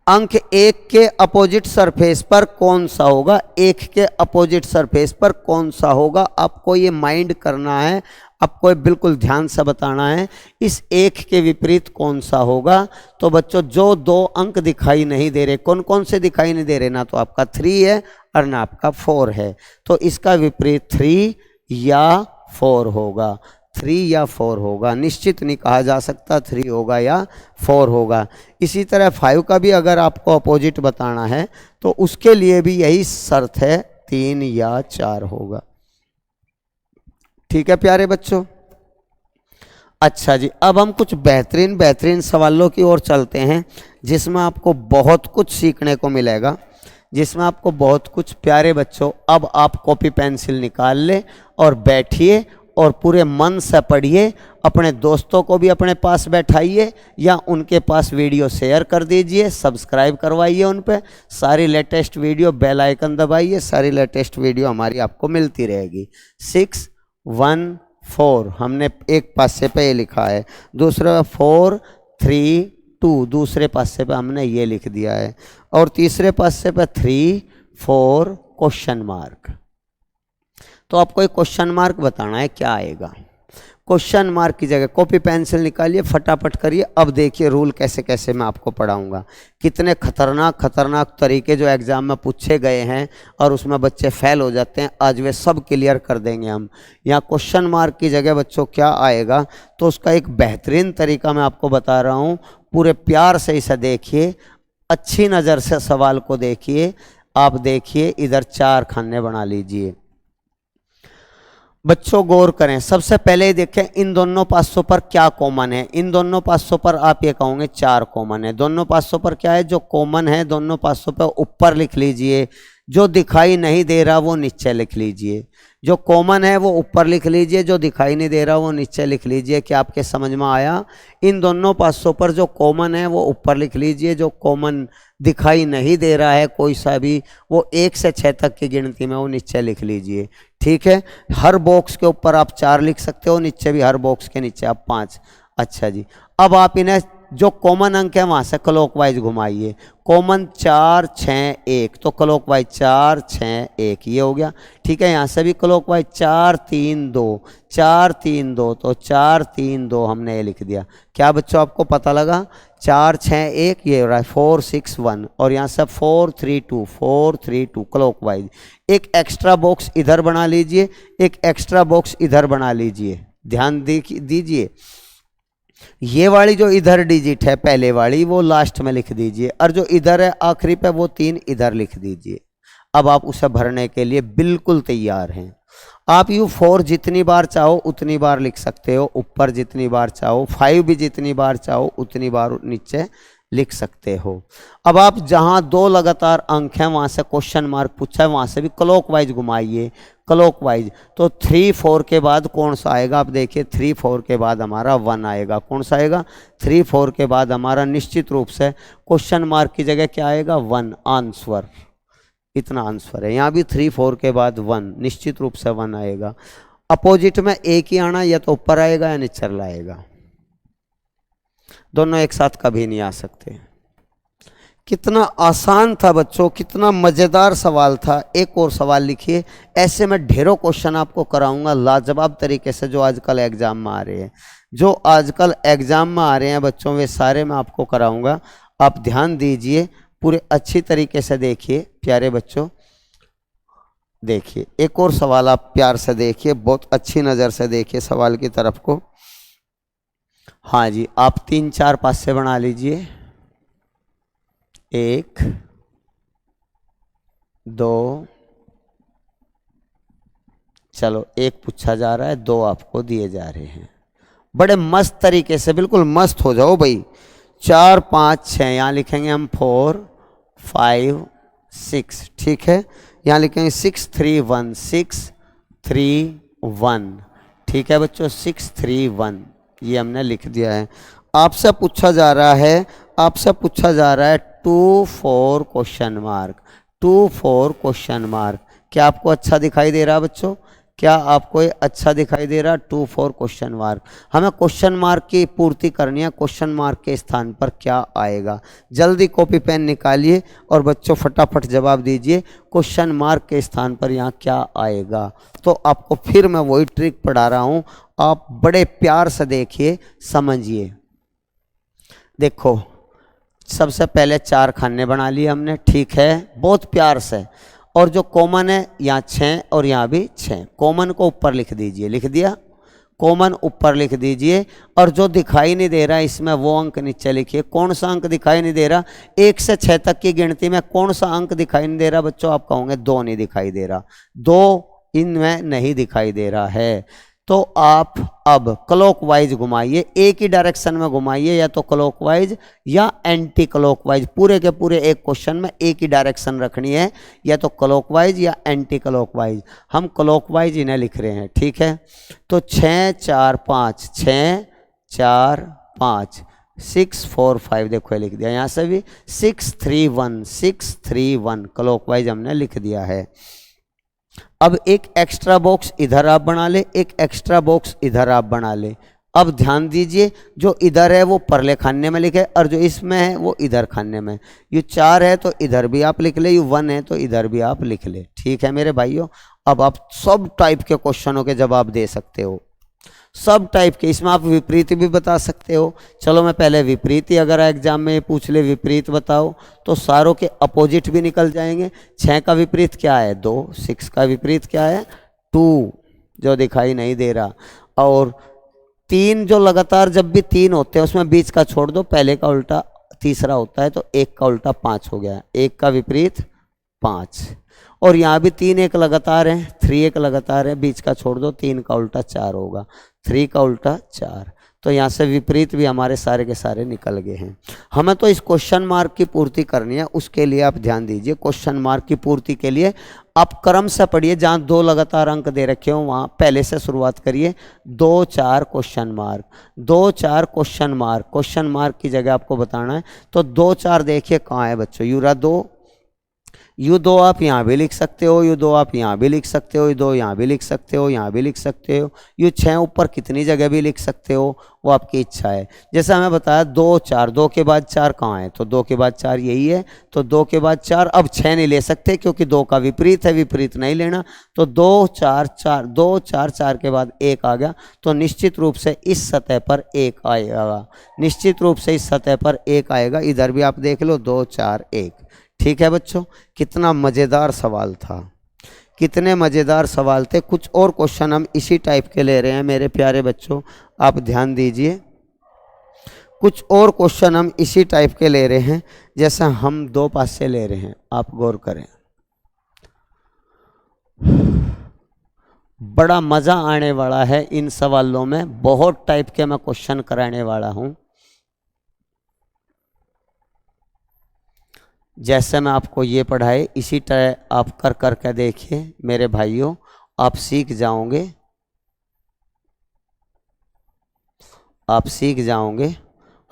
अंक 1 के अपोजिट सरफेस पर कौन सा होगा? 1 के अपोजिट सरफेस पर कौन सा होगा? आपको ये माइंड करना है, आपको बिल्कुल ध्यान से बताना है इस 1 के विपरीत कौन सा होगा। तो बच्चों जो 2 अंक दिखाई नहीं दे रहे, कौन कौन से दिखाई नहीं दे रहे? ना तो आपका 3 है और ना आपका 4 है, तो इसका विपरीत 3 या 4 होगा। 3 या 4 होगा, निश्चित नहीं कहा जा सकता 3 होगा या 4 होगा। इसी तरह 5 का भी अगर आपको अपोजिट बताना है तो उसके लिए भी यही शर्त है, 3 या 4 होगा। ठीक है प्यारे बच्चों। अच्छा जी, अब हम कुछ बेहतरीन सवालों की ओर चलते हैं जिसमें आपको बहुत कुछ सीखने को मिलेगा, जिसमें आपको बहुत कुछ। प्यारे बच्चों अब आप कॉपी पेंसिल निकाल ले और बैठिए और पूरे मन से पढ़िए। अपने दोस्तों को भी अपने पास बैठाइए या उनके पास वीडियो शेयर कर दीजिए, सब्सक्राइब करवाइए उन पे। सारी लेटेस्ट वीडियो, बेल आइकन दबाइए, सारी लेटेस्ट वीडियो हमारी आपको मिलती रहेगी। 6 1 4 हमने एक पासे पे ये लिखा है, दूसरा 4 3 2 दूसरे पासे पे हमने ये लिख दिया है, और तीसरे पासे पे 3 4 क्वेश्चन मार्क। तो आपको एक क्वेश्चन मार्क बताना है, क्या आएगा? क्वेश्चन मार्क की जगह कॉपी पेंसिल निकालिए, फटाफट करिए। अब देखिए रूल कैसे कैसे मैं आपको पढ़ाऊंगा, कितने खतरनाक तरीके जो एग्जाम में पूछे गए हैं और उसमें बच्चे फेल हो जाते हैं, आज वे सब क्लियर कर देंगे हम। यहाँ क्वेश्चन मार्क की जगह बच्चों क्या आएगा, तो उसका एक बेहतरीन तरीका मैं आपको बता रहा हूँ। पूरे प्यार से इसे देखिए, अच्छी नज़र से सवाल को देखिए। आप देखिए इधर 4 खाने बना लीजिए। बच्चों गौर करें, सबसे पहले देखें इन दोनों पासों पर क्या कॉमन है। इन दोनों पासों पर आप ये कहोगे 4 कॉमन है। दोनों पासों पर क्या है जो कॉमन है? दोनों पासों पर ऊपर लिख लीजिए, जो दिखाई नहीं दे रहा वो नीचे लिख लीजिए। जो कॉमन है वो ऊपर लिख लीजिए, जो दिखाई नहीं दे रहा वो नीचे लिख लीजिए। क्या आपके समझ में आया? इन दोनों पासों पर जो कॉमन है वो ऊपर लिख लीजिए, जो कॉमन दिखाई नहीं दे रहा है कोई सा भी, वो 1 से 6 तक की गिनती में वो नीचे लिख लीजिए। ठीक है, हर बॉक्स के ऊपर आप 4 लिख सकते हो, नीचे भी हर बॉक्स के नीचे आप 5। अच्छा जी, अब आप इन्हें जो कॉमन अंक है वहां से क्लॉकवाइज घुमाइए। कॉमन 4 6 1, तो क्लॉकवाइज 4 6 1 ये हो गया। ठीक है, यहाँ से भी क्लॉकवाइज 4 3 2 4 3 2, तो 4 3 2 हमने ये लिख दिया। क्या बच्चों आपको पता लगा? 4 6 1 ये हो रहा है 4 6 1, और यहाँ से 4 3 2 4 3 2 क्लॉकवाइज। एक एक्स्ट्रा बॉक्स इधर बना लीजिए, एक एक्स्ट्रा बॉक्स इधर बना लीजिए। ध्यान दीजिए, ये वाली जो इधर डिजिट है पहले वाली वो लास्ट में लिख दीजिए, और जो इधर है आखिरी पे वो 3 इधर लिख दीजिए। अब आप उसे भरने के लिए बिल्कुल तैयार हैं। आप U4 जितनी बार चाहो उतनी बार लिख सकते हो, ऊपर जितनी बार चाहो, 5 भी जितनी बार चाहो उतनी बार नीचे लिख सकते हो। अब आप जहां 2 लगातार अंक हैं वहां से क्वेश्चन मार्क पूछा है, वहां से भी क्लॉकवाइज घुमाइए, क्लॉकवाइज। तो 3 4 के बाद कौन सा आएगा? आप देखिए 3 4 के बाद हमारा 1 आएगा। कौन सा आएगा? 3 4 के बाद हमारा निश्चित रूप से क्वेश्चन मार्क की जगह क्या आएगा? 1 आंसर। इतना आंसर है। यहाँ भी 3 4 के बाद 1, निश्चित रूप से 1 आएगा। अपोजिट में एक ही आना, या तो ऊपर आएगा या नीचे आएगा, दोनों एक साथ कभी नहीं आ सकते। कितना आसान था बच्चों, कितना मज़ेदार सवाल था। एक और सवाल लिखिए। ऐसे मैं ढेरों क्वेश्चन आपको कराऊंगा लाजवाब तरीके से, जो आजकल एग्जाम में आ रहे हैं, जो आजकल एग्जाम में आ रहे हैं बच्चों, वे सारे मैं आपको कराऊंगा। आप ध्यान दीजिए, पूरे अच्छी तरीके से देखिए प्यारे बच्चों। देखिए एक और सवाल आप प्यार से देखिए, बहुत अच्छी नज़र से देखिए सवाल की तरफ को। हाँ जी, आप 3-4 पासे बना लीजिए। 1 2, चलो 1 पूछा जा रहा है, 2 आपको दिए जा रहे हैं। बड़े मस्त तरीके से, बिल्कुल मस्त हो जाओ भाई। 4 5 6 यहाँ लिखेंगे हम 4 5 6, ठीक है। यहाँ लिखेंगे 6 3 1, 6 3 1, ठीक है बच्चों, 6 3 1 ये हमने लिख दिया है। आपसे पूछा जा रहा है, आपसे पूछा जा रहा है 2 4 क्वेश्चन मार्क, 2 4 क्वेश्चन मार्क। क्या आपको अच्छा दिखाई दे रहा है बच्चों? क्या आपको ये अच्छा दिखाई दे रहा? 2 4 क्वेश्चन मार्क। हमें क्वेश्चन मार्क की पूर्ति करनी है। क्वेश्चन मार्क के स्थान पर क्या आएगा? जल्दी कॉपी पेन निकालिए और बच्चों फटाफट जवाब दीजिए। क्वेश्चन मार्क के स्थान पर यहाँ क्या आएगा? तो आपको फिर मैं वही ट्रिक पढ़ा रहा हूँ, आप बड़े प्यार से देखिए, समझिए। देखो सबसे पहले 4 खाने बना लिए हमने, ठीक है, बहुत प्यार से। और जो कॉमन है यहाँ 6 और यहाँ भी 6, कॉमन को ऊपर लिख दीजिए। लिख दिया? कॉमन ऊपर लिख दीजिए। और जो दिखाई नहीं दे रहा इसमें वो अंक नीचे लिखिए। कौन सा अंक दिखाई नहीं दे रहा? 1 से 6 तक की गिनती में कौन सा अंक दिखाई नहीं दे रहा बच्चों? आप कहोगे 2 नहीं दिखाई दे रहा, 2 इनमें नहीं दिखाई दे रहा है। तो आप अब क्लॉकवाइज घुमाइए, एक ही डायरेक्शन में घुमाइए, या तो क्लॉकवाइज या एंटी क्लॉकवाइज। पूरे के पूरे एक क्वेश्चन में एक ही डायरेक्शन रखनी है, या तो क्लॉकवाइज या एंटी क्लॉकवाइज। हम क्लॉकवाइज इन्हें लिख रहे हैं, ठीक है। तो 6 4 5, 6 4 5, 6 4 5, देखो ये लिख दिया। यहाँ से भी 6 3 1, 6 3 1 क्लॉकवाइज हमने लिख दिया है। अब एक एक्स्ट्रा बॉक्स इधर आप बना ले, एक एक्स्ट्रा बॉक्स इधर आप बना ले। अब ध्यान दीजिए, जो इधर है वो परले खाने में लिखे, और जो इसमें है वो इधर खाने में। ये 4 है तो इधर भी आप लिख ले, ये 1 है तो इधर भी आप लिख ले, ठीक है मेरे भाइयों। अब आप सब टाइप के क्वेश्चनों के जवाब दे सकते हो, सब टाइप के। इसमें आप विपरीत भी बता सकते हो। चलो मैं पहले विपरीत ही, अगर एग्जाम में पूछ ले विपरीत बताओ, तो सारों के अपोजिट भी निकल जाएंगे। 6 का विपरीत क्या है? 2। 6 का विपरीत क्या है? 2, जो दिखाई नहीं दे रहा। और 3 जो लगातार जब भी 3 होते हैं उसमें बीच का छोड़ दो, पहले का उल्टा तीसरा होता है, तो 1 का उल्टा 5 हो गया। 1 का विपरीत 5। और यहाँ भी 3 1 लगातार है, 3 1 लगातार है, बीच का छोड़ दो, 3 का उल्टा 4 होगा, 3 का उल्टा 4। तो यहाँ से विपरीत भी हमारे सारे के सारे निकल गए हैं। हमें तो इस क्वेश्चन मार्क की पूर्ति करनी है, उसके लिए आप ध्यान दीजिए। क्वेश्चन मार्क की पूर्ति के लिए आप क्रम से पढ़िए, जहाँ 2 लगातार अंक दे रखे हो वहाँ पहले से शुरुआत करिए। 2 4 question mark, 2 4 question mark. Question mark की जगह आपको बताना है, तो 2 4 देखिए कहाँ है बच्चों? यूरा 2, यू 2 आप यहाँ भी लिख सकते हो, यू 2 आप यहाँ भी लिख सकते हो, यू 2 यहाँ भी लिख सकते हो, यहाँ भी लिख सकते हो, यू 6 ऊपर कितनी जगह भी लिख सकते हो, वो आपकी इच्छा है। जैसे हमें बताया 2 4, 2 के बाद 4 कहाँ है? तो 2 के बाद 4 यही है, तो 2 के बाद 4। अब 6 नहीं ले सकते क्योंकि 2 का विपरीत है, विपरीत नहीं लेना। तो 2 4 4, 2 4 4 के बाद 1 आ गया, तो निश्चित रूप से इस सतह पर 1 आएगा, निश्चित रूप से इस सतह पर 1 आएगा। इधर भी आप देख लो 2 4 1, ठीक है बच्चों। कितना मज़ेदार सवाल था, कितने मज़ेदार सवाल थे। कुछ और क्वेश्चन हम इसी टाइप के ले रहे हैं मेरे प्यारे बच्चों, आप ध्यान दीजिए। कुछ और क्वेश्चन हम इसी टाइप के ले रहे हैं, जैसा हम 2 पास से ले रहे हैं, आप गौर करें। बड़ा मज़ा आने वाला है इन सवालों में, बहुत टाइप के मैं क्वेश्चन कराने वाला हूँ। जैसे मैं आपको ये पढ़ाए इसी तरह आप कर कर के देखिए मेरे भाइयों, आप सीख जाओगे, आप सीख जाओगे,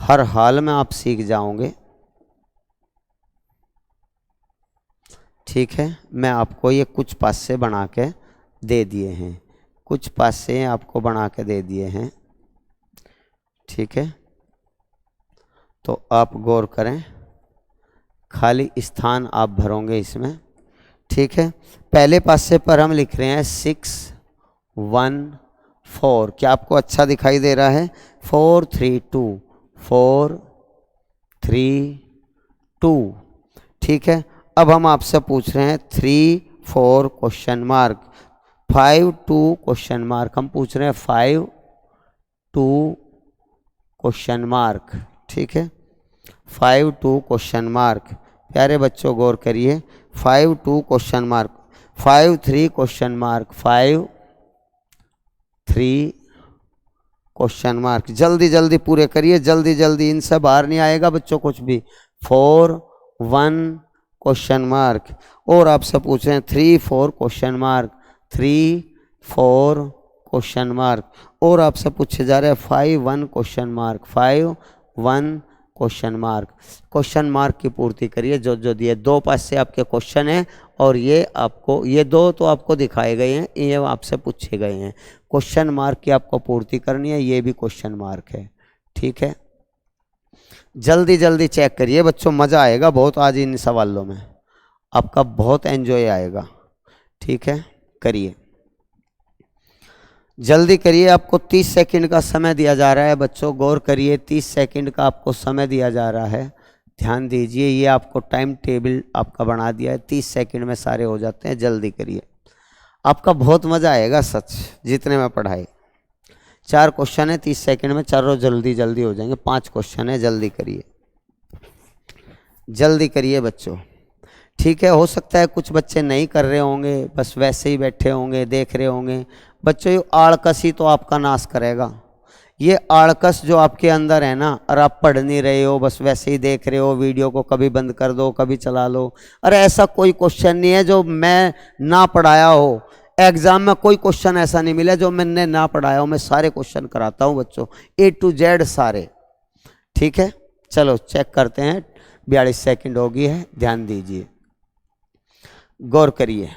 हर हाल में आप सीख जाओगे, ठीक है। मैं आपको ये कुछ पासे बना के दे दिए हैं, कुछ पासे आपको बना के दे दिए हैं, ठीक है। तो आप गौर करें, खाली स्थान आप भरोगे इसमें, ठीक है। पहले पासे पर हम लिख रहे हैं 6 1 4। क्या आपको अच्छा दिखाई दे रहा है? 4 3 2 4 3 2, ठीक है। अब हम आपसे पूछ रहे हैं 3 4 क्वेश्चन मार्क 5 2 क्वेश्चन मार्क। हम पूछ रहे हैं 5 2 क्वेश्चन मार्क, ठीक है। 5 2 क्वेश्चन मार्क। प्यारे बच्चों गौर करिए, 5 2 question mark, 5 3 question mark, 5 3 question mark. जल्दी जल्दी पूरे करिए, जल्दी जल्दी, इनसे बाहर नहीं आएगा बच्चों कुछ भी। 4 1 क्वेश्चन मार्क। और आपसे पूछ रहे हैं 3 4 क्वेश्चन मार्क, 3 4 क्वेश्चन मार्क। और आपसे पूछे जा रहे हैं 5 1 question mark, 5 1 question mark. Question mark की पूर्ति करिए जो जो दिए। 2 पास से आपके क्वेश्चन हैं और ये आपको, ये 2 तो आपको दिखाए गए हैं, ये आपसे पूछे गए हैं। क्वेश्चन मार्क की आपको पूर्ति करनी है, ये भी क्वेश्चन मार्क है, ठीक है। जल्दी जल्दी चेक करिए बच्चों, मज़ा आएगा बहुत आज इन सवालों में, आपका बहुत एंजॉय आएगा, ठीक है। करिए, जल्दी करिए। आपको 30 सेकंड का समय दिया जा रहा है बच्चों, गौर करिए, 30 सेकंड का आपको समय दिया जा रहा है, ध्यान दीजिए। ये आपको टाइम टेबल आपका बना दिया है, 30 सेकंड में सारे हो जाते हैं। जल्दी करिए, आपका बहुत मज़ा आएगा सच, जितने में पढ़ाई। 4 क्वेश्चन है 30 सेकंड में, चारों जल्दी जल्दी हो जाएंगे। 5 क्वेश्चन है, जल्दी करिए, जल्दी करिए बच्चों, ठीक है। हो सकता है कुछ बच्चे नहीं कर रहे होंगे, बस वैसे ही बैठे होंगे, देख रहे होंगे। बच्चों ये आड़कस ही तो आपका नाश करेगा। ये आड़कस जो आपके अंदर है ना, और आप पढ़ नहीं रहे हो, बस वैसे ही देख रहे हो, वीडियो को कभी बंद कर दो कभी चला लो। अरे ऐसा कोई क्वेश्चन नहीं है जो मैं ना पढ़ाया हो। एग्जाम में कोई क्वेश्चन ऐसा नहीं मिला जो मैंने ना पढ़ाया हो। मैं सारे क्वेश्चन कराता हूँ बच्चों, A to Z सारे, ठीक है। चलो चेक करते हैं, 42 सेकंड हो गई है, ध्यान दीजिए, गौर करिए।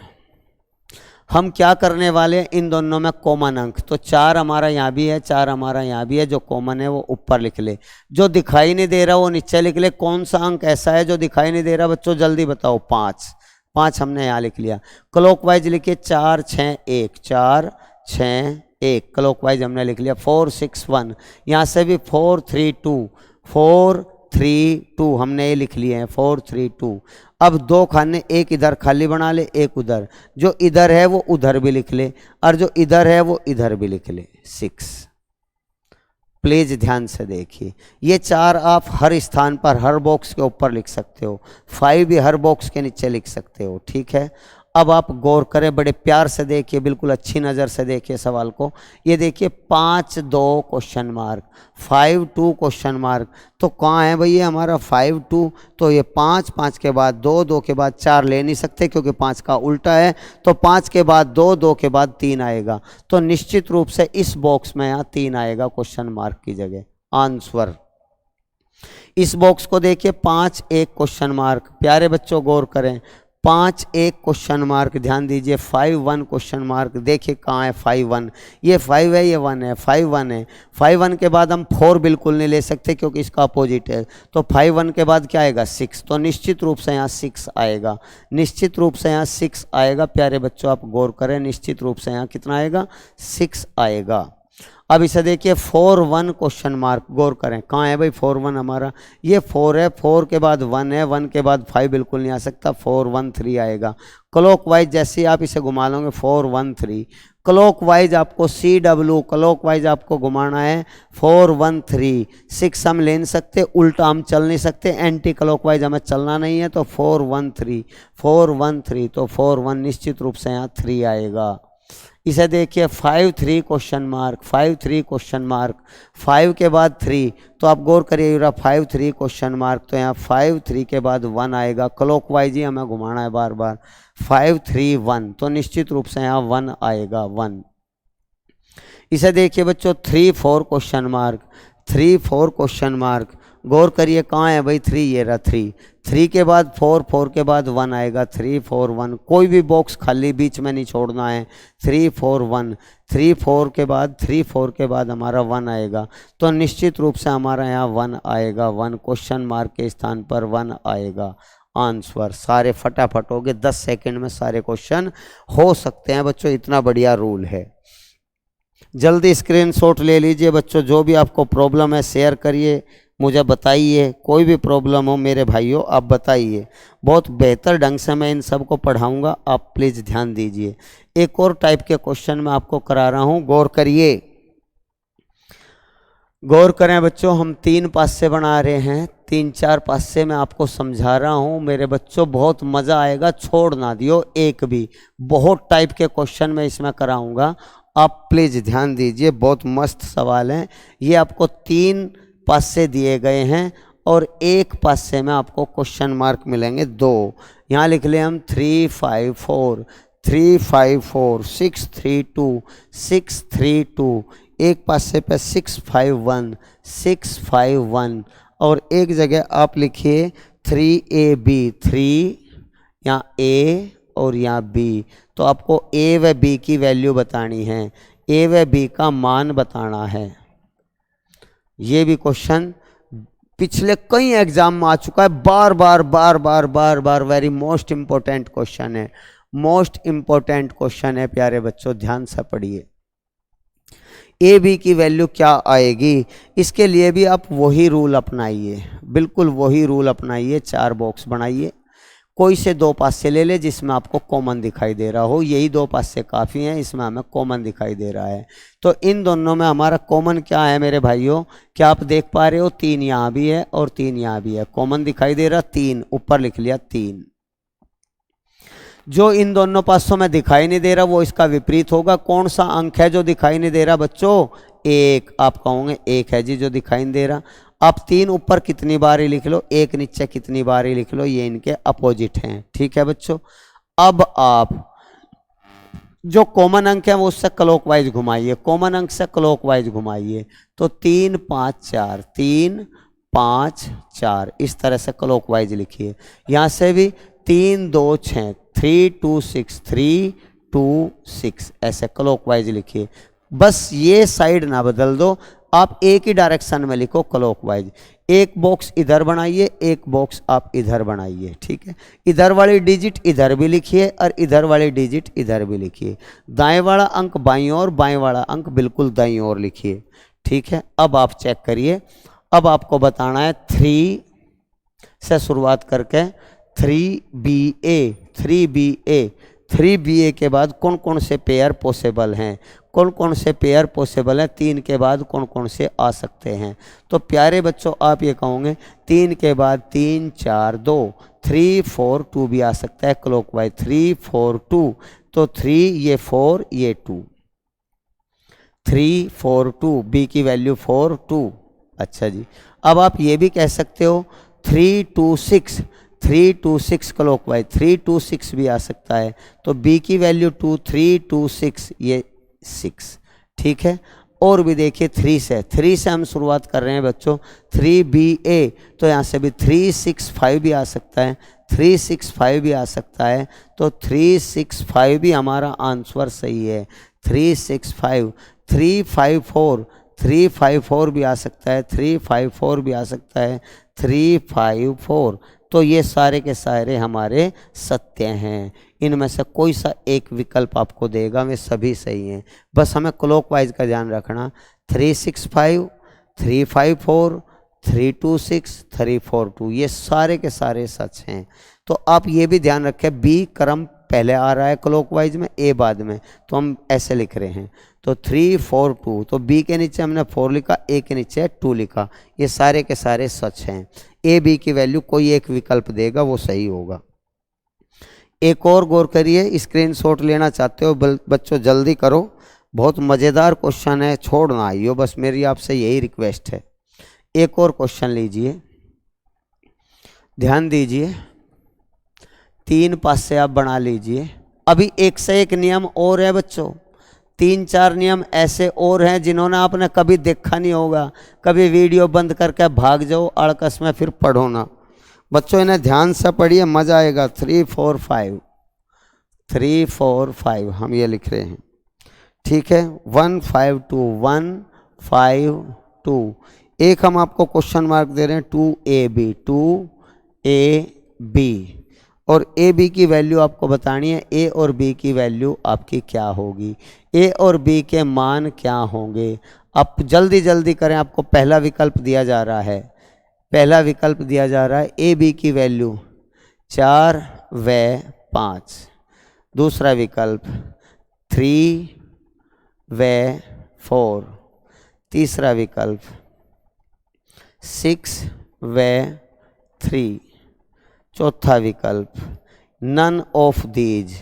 हम क्या करने वाले हैं, इन दोनों में कॉमन अंक, तो 4 हमारा यहाँ भी है, 4 हमारा यहाँ भी है। जो कॉमन है वो ऊपर लिख ले, जो दिखाई नहीं दे रहा वो नीचे लिख ले। कौन सा अंक ऐसा है जो दिखाई नहीं दे रहा बच्चों, जल्दी बताओ। 5 5 हमने यहाँ लिख लिया। क्लॉकवाइज लिखिए, 4 6 1, 4 6 1, क्लॉकवाइज हमने लिख लिया। 4 6 1, यहाँ से भी 4 3 2, 4 3 2 हमने ये लिख लिए हैं, 4 3 2। अब 2 खाने, एक इधर खाली बना ले, एक उधर। जो इधर है वो उधर भी लिख ले, और जो इधर है वो इधर भी लिख ले। 6, प्लीज ध्यान से देखिए। ये 4 आप हर स्थान पर, हर बॉक्स के ऊपर लिख सकते हो। 5 भी हर बॉक्स के नीचे लिख सकते हो, ठीक है। अब आप गौर करें, बड़े प्यार से देखिए, बिल्कुल अच्छी नज़र से देखिए सवाल को। ये देखिए 5 2 क्वेश्चन मार्क, 5 2 क्वेश्चन मार्क। तो कहाँ है भैया हमारा 5 2? तो ये 5 5 के बाद 2, 2 के बाद 4 ले नहीं सकते क्योंकि 5 का उल्टा है। तो 5 के बाद 2, 2 के बाद 3 आएगा। तो निश्चित रूप से इस बॉक्स में यहाँ 3 आएगा क्वेश्चन मार्क की जगह, आंसर। इस बॉक्स को देखिए, 5 1 क्वेश्चन मार्क। प्यारे बच्चों गौर करें, 5 1 क्वेश्चन मार्क, ध्यान दीजिए। 5 1 क्वेश्चन मार्क, देखिए कहाँ है 5 1? ये 5 है, ये 1 है, 5 1 है। 5 1 के बाद हम 4 बिल्कुल नहीं ले सकते क्योंकि इसका अपोजिट है। तो 5 1 के बाद क्या आएगा? 6। तो निश्चित रूप से यहाँ 6 आएगा, निश्चित रूप से यहाँ 6 आएगा। प्यारे बच्चों आप गौर करें, निश्चित रूप से यहाँ कितना आएगा? 6 आएगा। अब इसे देखिए 4 1 क्वेश्चन मार्क, गौर करें कहाँ है भाई 4 1 हमारा? ये 4 है, 4 के बाद 1 है, 1 के बाद 5 बिल्कुल नहीं आ सकता, 4 1 3 आएगा। क्लॉकवाइज जैसे ही आप इसे घुमा लोगे 4 1 3, क्लॉकवाइज आपको CW क्लॉकवाइज आपको घुमाना है 4 1 3। 6 हम ले नहीं सकते, उल्टा हम चल नहीं सकते, एंटी क्लॉकवाइज हमें चलना नहीं है। तो 4 1 3, 4 1 3, तो 4 1 निश्चित रूप से यहाँ 3 आएगा। इसे देखिए 5 3 क्वेश्चन मार्क, 5 3 क्वेश्चन मार्क, 5 के बाद 3। तो आप गौर करिए 5 3 क्वेश्चन मार्क, तो यहाँ 5 3 के बाद 1 आएगा। क्लॉकवाइज ही हमें घुमाना है बार बार। 5 3 1, तो निश्चित रूप से यहाँ 1 आएगा, 1। इसे देखिए बच्चों 3 4 क्वेश्चन मार्क, 3 4 क्वेश्चन मार्क। गौर करिए कहाँ है भाई 3? ये रहा 3। 3 के बाद 4, 4 के बाद 1 आएगा। 3 4 1, कोई भी बॉक्स खाली बीच में नहीं छोड़ना है। 3 4 1, 3 4 के बाद 3 4 के बाद हमारा 1 आएगा। तो निश्चित रूप से हमारा यहाँ 1 आएगा, 1 क्वेश्चन मार्क के स्थान पर 1 आएगा, आंसर। सारे फटाफट हो गए, 10 सेकंड में सारे क्वेश्चन हो सकते हैं बच्चों, इतना बढ़िया रूल है। जल्दी स्क्रीनशॉट ले लीजिए बच्चों, जो भी आपको प्रॉब्लम है शेयर करिए, मुझे बताइए। कोई भी प्रॉब्लम हो मेरे भाइयों आप बताइए, बहुत बेहतर ढंग से मैं इन सबको पढ़ाऊंगा, आप प्लीज़ ध्यान दीजिए। एक और टाइप के क्वेश्चन मैं आपको करा रहा हूँ, गौर करिए, गौर करें बच्चों। हम 3 पासे बना रहे हैं, 3-4 पासे मैं आपको समझा रहा हूँ मेरे बच्चों, बहुत मज़ा आएगा, छोड़ ना दियो एक भी। बहुत टाइप के क्वेश्चन मैं इसमें कराऊंगा, आप प्लीज़ ध्यान दीजिए, बहुत मस्त सवाल हैं। ये आपको 3 पासे दिए गए हैं और एक पासे में आपको क्वेश्चन मार्क मिलेंगे 2। यहाँ लिख लें हम 3, 5, 4, 3, 5, 4, 6, 3, 2, 6, 3, 2। एक पासे पे 6, 5, 1, 6, 5, 1 और एक जगह आप लिखिए 3AB, 3 यहाँ A और यहाँ B। तो आपको A व B की वैल्यू बतानी है, A व B का मान बताना है। ये भी क्वेश्चन पिछले कई एग्जाम में आ चुका है, बार बार बार बार बार बार, वेरी मोस्ट इंपॉर्टेंट क्वेश्चन है, मोस्ट इंपॉर्टेंट क्वेश्चन है प्यारे बच्चों, ध्यान से पढ़िए। ए बी की वैल्यू क्या आएगी, इसके लिए भी आप वही रूल अपनाइए, बिल्कुल वही रूल अपनाइए। 4 बॉक्स बनाइए, कोई से 2 पासे ले ले जिसमें आपको कॉमन दिखाई दे रहा हो, यही 2 पासे काफ़ी हैं, इसमें हमें कॉमन दिखाई दे रहा है। तो इन दोनों में हमारा कॉमन क्या है मेरे भाइयों, क्या आप देख पा रहे हो, 3 यहाँ भी है और 3 यहाँ भी है, कॉमन दिखाई दे रहा 3, ऊपर लिख लिया 3। जो इन दोनों पासों में दिखाई नहीं दे रहा वो इसका विपरीत होगा। कौन सा अंक है जो दिखाई नहीं दे रहा बच्चों, 1। आप कहोगे 1 है जी जो दिखाई नहीं दे रहा। आप 3 ऊपर कितनी बार ही लिख लो, 1 नीचे कितनी बार ही लिख लो, ये इनके अपोजिट हैं, ठीक है बच्चों। अब आप जो कॉमन अंक है वो उससे क्लॉकवाइज घुमाइए, कॉमन अंक से क्लॉकवाइज घुमाइए। तो 3, 5, 4, 3, 5, 4 इस तरह से क्लॉकवाइज लिखिए। यहाँ से भी 3, 2, 6, 3, 2, 6, 3, 2, 6 ऐसे क्लॉकवाइज लिखिए। बस ये साइड ना बदल दो, आप एक ही डायरेक्शन में लिखो क्लॉकवाइज। एक बॉक्स इधर बनाइए, एक बॉक्स आप इधर बनाइए, ठीक है। इधर वाली डिजिट इधर भी लिखिए और इधर वाली डिजिट इधर भी लिखिए। दाएं वाला अंक बाईं ओर, बाएं वाला अंक बिल्कुल दाईं ओर लिखिए, ठीक है। अब आप चेक करिए, अब आपको बताना है 3 से शुरुआत करके 3BA, 3BA, 3BA के बाद कौन कौन से पेयर पॉसिबल हैं, कौन कौन से पेयर पॉसिबल हैं, 3 के बाद कौन कौन से आ सकते हैं। तो प्यारे बच्चों आप ये कहोगे 3 के बाद 3, 4, 2, 3, 4, 2 भी आ सकता है क्लॉकवाइज, 3, 4, 2। तो 3 ये 4 ये 2, 3, 4, 2, B की वैल्यू 4, 2। अच्छा जी, अब आप ये भी कह सकते हो 3, 2, 6, 3, 2, 6 क्लॉकवाइज, 3, 2, 6 भी आ सकता है। तो B की वैल्यू 2, 3, 2, 6 ये 6, ठीक है। और भी देखिए 3 से हम शुरुआत कर रहे हैं बच्चों, 3BA, तो यहाँ से भी 3, 6, 5 भी आ सकता है, 3, 6, 5 भी आ सकता है। तो 3, 6, 5 भी हमारा आंसर सही है, 3, 6, 5। 3, 5, 4, 3, 5, 4 भी आ सकता है, 3, 5, 4 भी आ सकता है, 3, 5, 4। तो ये सारे के सारे हमारे सत्य हैं, इनमें से कोई सा एक विकल्प आपको देगा, वे सभी सही हैं। बस हमें क्लॉकवाइज का ध्यान रखना, 3, 6, 5, 3, 5, 4, 3, 2, 6, 3, 4, 2 ये सारे के सारे सच हैं। तो आप ये भी ध्यान रखें, बी क्रम पहले आ रहा है क्लॉकवाइज में, ए बाद में, तो हम ऐसे लिख रहे हैं। तो 3, 4, 2, तो बी के नीचे हमने 4 लिखा, ए के नीचे 2 लिखा, ये सारे के सारे सच हैं। ए बी की वैल्यू कोई एक विकल्प देगा वो सही होगा। एक और गौर करिए, स्क्रीनशॉट लेना चाहते हो बच्चों जल्दी करो, बहुत मज़ेदार क्वेश्चन है, छोड़ ना आइयो, बस मेरी आपसे यही रिक्वेस्ट है। एक और क्वेश्चन लीजिए, ध्यान दीजिए, 3 पासे आप बना लीजिए। अभी एक से एक नियम और है बच्चों, 3-4 नियम ऐसे और हैं जिन्होंने आपने कभी देखा नहीं होगा, कभी वीडियो बंद करके भाग जाओ अड़कस में, फिर पढ़ो ना बच्चों, इन्हें ध्यान से पढ़िए, मज़ा आएगा। 3, 4, 5, 3, 4, 5 हम ये लिख रहे हैं, ठीक है। 1, 5, 2, 1, 5, 2। एक हम आपको क्वेश्चन मार्क दे रहे हैं 2AB, 2A बी, और ए बी की वैल्यू आपको बतानी है। ए और बी की वैल्यू आपकी क्या होगी, ए और बी के मान क्या होंगे। अब जल्दी जल्दी करें, आपको पहला विकल्प दिया जा रहा है, पहला विकल्प दिया जा रहा है ए बी की वैल्यू 4 व 5, दूसरा विकल्प 3 व 4, तीसरा विकल्प 6 व 3, चौथा विकल्प नन ऑफ दीज,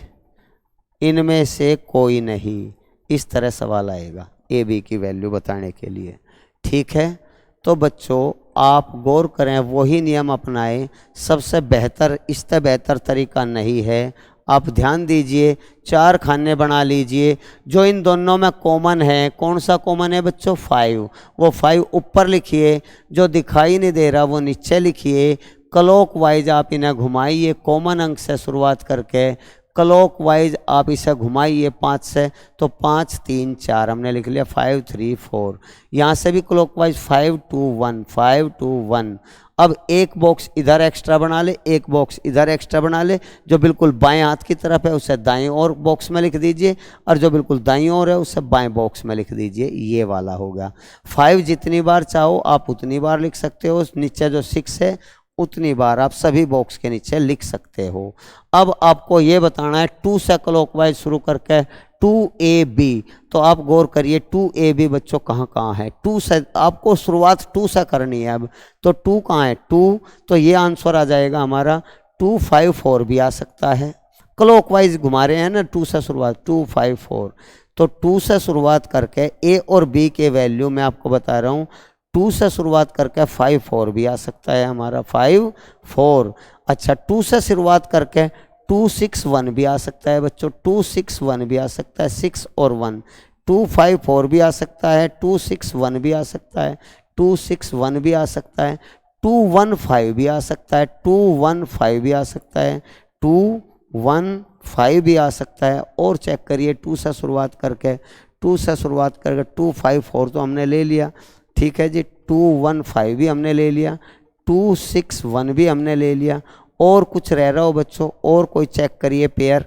इनमें से कोई नहीं। इस तरह सवाल आएगा ए बी की वैल्यू बताने के लिए। ठीक है, तो बच्चों आप गौर करें, वही नियम अपनाएं, सबसे बेहतर, इससे बेहतर तरीका नहीं है। आप ध्यान दीजिए, 4 खाने बना लीजिए, जो इन दोनों में कॉमन है, कौन सा कॉमन है बच्चों, 5, वो 5 ऊपर लिखिए, जो दिखाई नहीं दे रहा वो नीचे लिखिए। क्लॉक वाइज आप इन्हें घुमाइए, कॉमन अंक से शुरुआत करके क्लॉक वाइज आप इसे घुमाइए 5 से, तो 5 3 4 हमने लिख लिया, 5 3 4। यहाँ से भी क्लॉक वाइज 5 2 1, 5 2 1। अब एक बॉक्स इधर एक्स्ट्रा बना ले, एक बॉक्स इधर एक्स्ट्रा बना ले, जो बिल्कुल बाएं हाथ की तरफ है उसे दाएं और बॉक्स में लिख दीजिए, और जो बिल्कुल दाईं ओर है उसे बाएं बॉक्स में लिख दीजिए। ये वाला होगा। 5 जितनी बार चाहो आप उतनी बार लिख सकते हो, नीचे जो 6 है उतनी बार आप सभी बॉक्स के नीचे लिख सकते हो। अब आपको ये बताना है 2 से क्लॉकवाइज शुरू करके 2AB, तो आप गौर करिए 2AB बच्चों कहाँ कहाँ है। 2 से आपको शुरुआत 2 से करनी है। अब तो 2 कहाँ है, 2, तो ये आंसर आ जाएगा हमारा 2 5 4 भी आ सकता है। क्लॉकवाइज घुमा रहे हैं ना, 2 से शुरुआत, 2 5 4, तो 2 से शुरुआत करके A और B के वैल्यू मैं आपको बता रहा हूँ, 2 से शुरुआत करके 5 4 भी आ सकता है हमारा, 5 4। अच्छा, 2 से शुरुआत करके 2 6 1 भी आ सकता है बच्चों, 2 6 1 भी आ सकता है, 6 और 1। 2 5 4 भी आ सकता है, 2 6 1 भी आ सकता है, 2 6 1 भी आ सकता है, 2 1 5 भी आ सकता है, 2 1 5 भी आ सकता है, 2 1 5 भी आ सकता है। और चेक करिए 2 से शुरुआत करके, 2 से शुरुआत करके 2 5 4 तो हमने ले लिया, ठीक है जी। 2 1 5 भी हमने ले लिया, 2 6 1 भी हमने ले लिया। और कुछ रह रहा हो बच्चों, और कोई चेक करिए पेयर,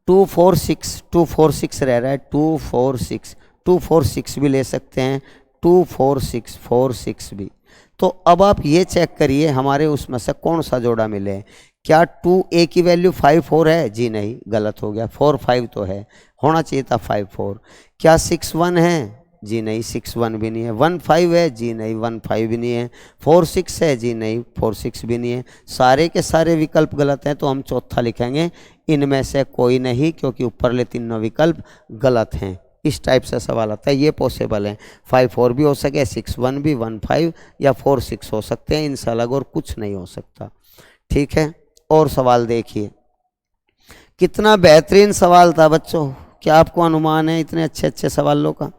2 4 6 रह रहा है, 2 4 6 भी ले सकते हैं, 2 4 6 भी। तो अब आप ये चेक करिए हमारे उसमें से कौन सा जोड़ा मिले। क्या 2A की वैल्यू 5 4 है, जी नहीं, गलत हो गया, 4 5 तो है, होना चाहिए था 5 4। क्या 6 1 है, जी नहीं, 6 1 भी नहीं है। 1 5 है, जी नहीं, 1 5 भी नहीं है। 4 6 है, जी नहीं, 4 6 भी नहीं है। सारे के सारे विकल्प गलत हैं, तो हम चौथा लिखेंगे इनमें से कोई नहीं, क्योंकि ऊपरले तीनों विकल्प गलत हैं। इस टाइप से सवाल आता है, ये पॉसिबल है। 5 4 भी हो सके, 6 1 भी, 1 5 या 4 6 हो सकते हैं, इनसे अलग और कुछ नहीं हो सकता। ठीक है, और सवाल देखिए, कितना बेहतरीन सवाल था बच्चों। क्या आपको अनुमान है इतने अच्छे अच्छे सवालों का?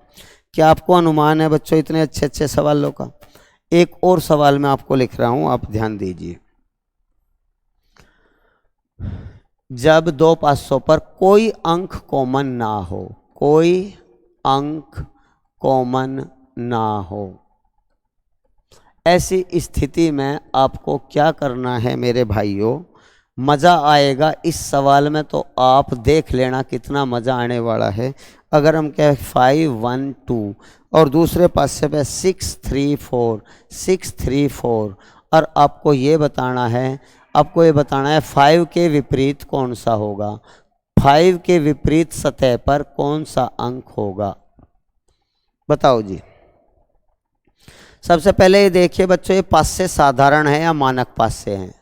क्या आपको अनुमान है बच्चों इतने अच्छे अच्छे सवालों का? एक और सवाल मैं आपको लिख रहा हूं, आप ध्यान दीजिए। जब 2 500 पर कोई अंक कॉमन ना हो, कोई अंक कॉमन ना हो, ऐसी स्थिति में आपको क्या करना है मेरे भाइयों? मज़ा आएगा इस सवाल में, तो आप देख लेना कितना मज़ा आने वाला है। अगर हम कहें 5 1 2 और दूसरे पासे पे 6 3 4 और आपको ये बताना है, 5 के विपरीत कौन सा होगा, 5 के विपरीत सतह पर कौन सा अंक होगा, बताओ जी। सबसे पहले ये देखिए बच्चों, ये पासे साधारण है या मानक पासे हैं?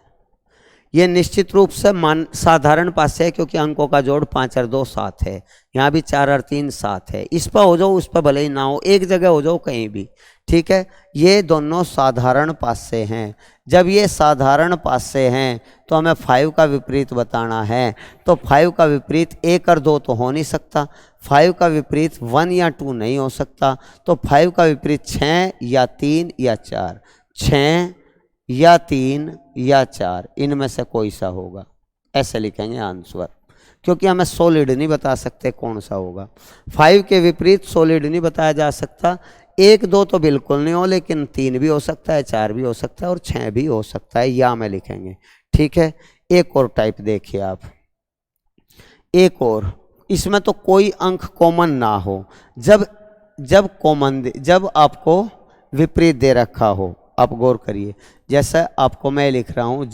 ये निश्चित रूप से साधारण पासे है, क्योंकि अंकों का जोड़ 5 और 2 7 है। यहाँ भी 4 और 3 7 है। इस पर हो जाओ उस पर भले ही ना हो, एक जगह हो जाओ कहीं भी, ठीक है। ये दोनों साधारण पासे हैं। जब ये साधारण पासे हैं तो हमें 5 का विपरीत बताना है। तो 5 का विपरीत 1 और 2 तो हो नहीं सकता, 5 का विपरीत 1 या 2 नहीं हो सकता, तो 5 का विपरीत 6 या 3 या 4, 6 या 3 या 4, इनमें से कोई सा होगा, ऐसे लिखेंगे आंसर। क्योंकि हमें सॉलिड नहीं बता सकते कौन सा होगा। 5 के विपरीत सॉलिड नहीं बताया जा सकता, 1 2 तो बिल्कुल नहीं हो, लेकिन 3 भी हो सकता है, 4 भी हो सकता है और 6 भी हो सकता है, या में लिखेंगे। ठीक है, एक और टाइप देखिए आप, एक और, इसमें तो कोई अंक कॉमन ना हो। जब आपको विपरीत दे रखा हो, आप गौर करिए, जैसा आपको मैं लिख रहा हूं,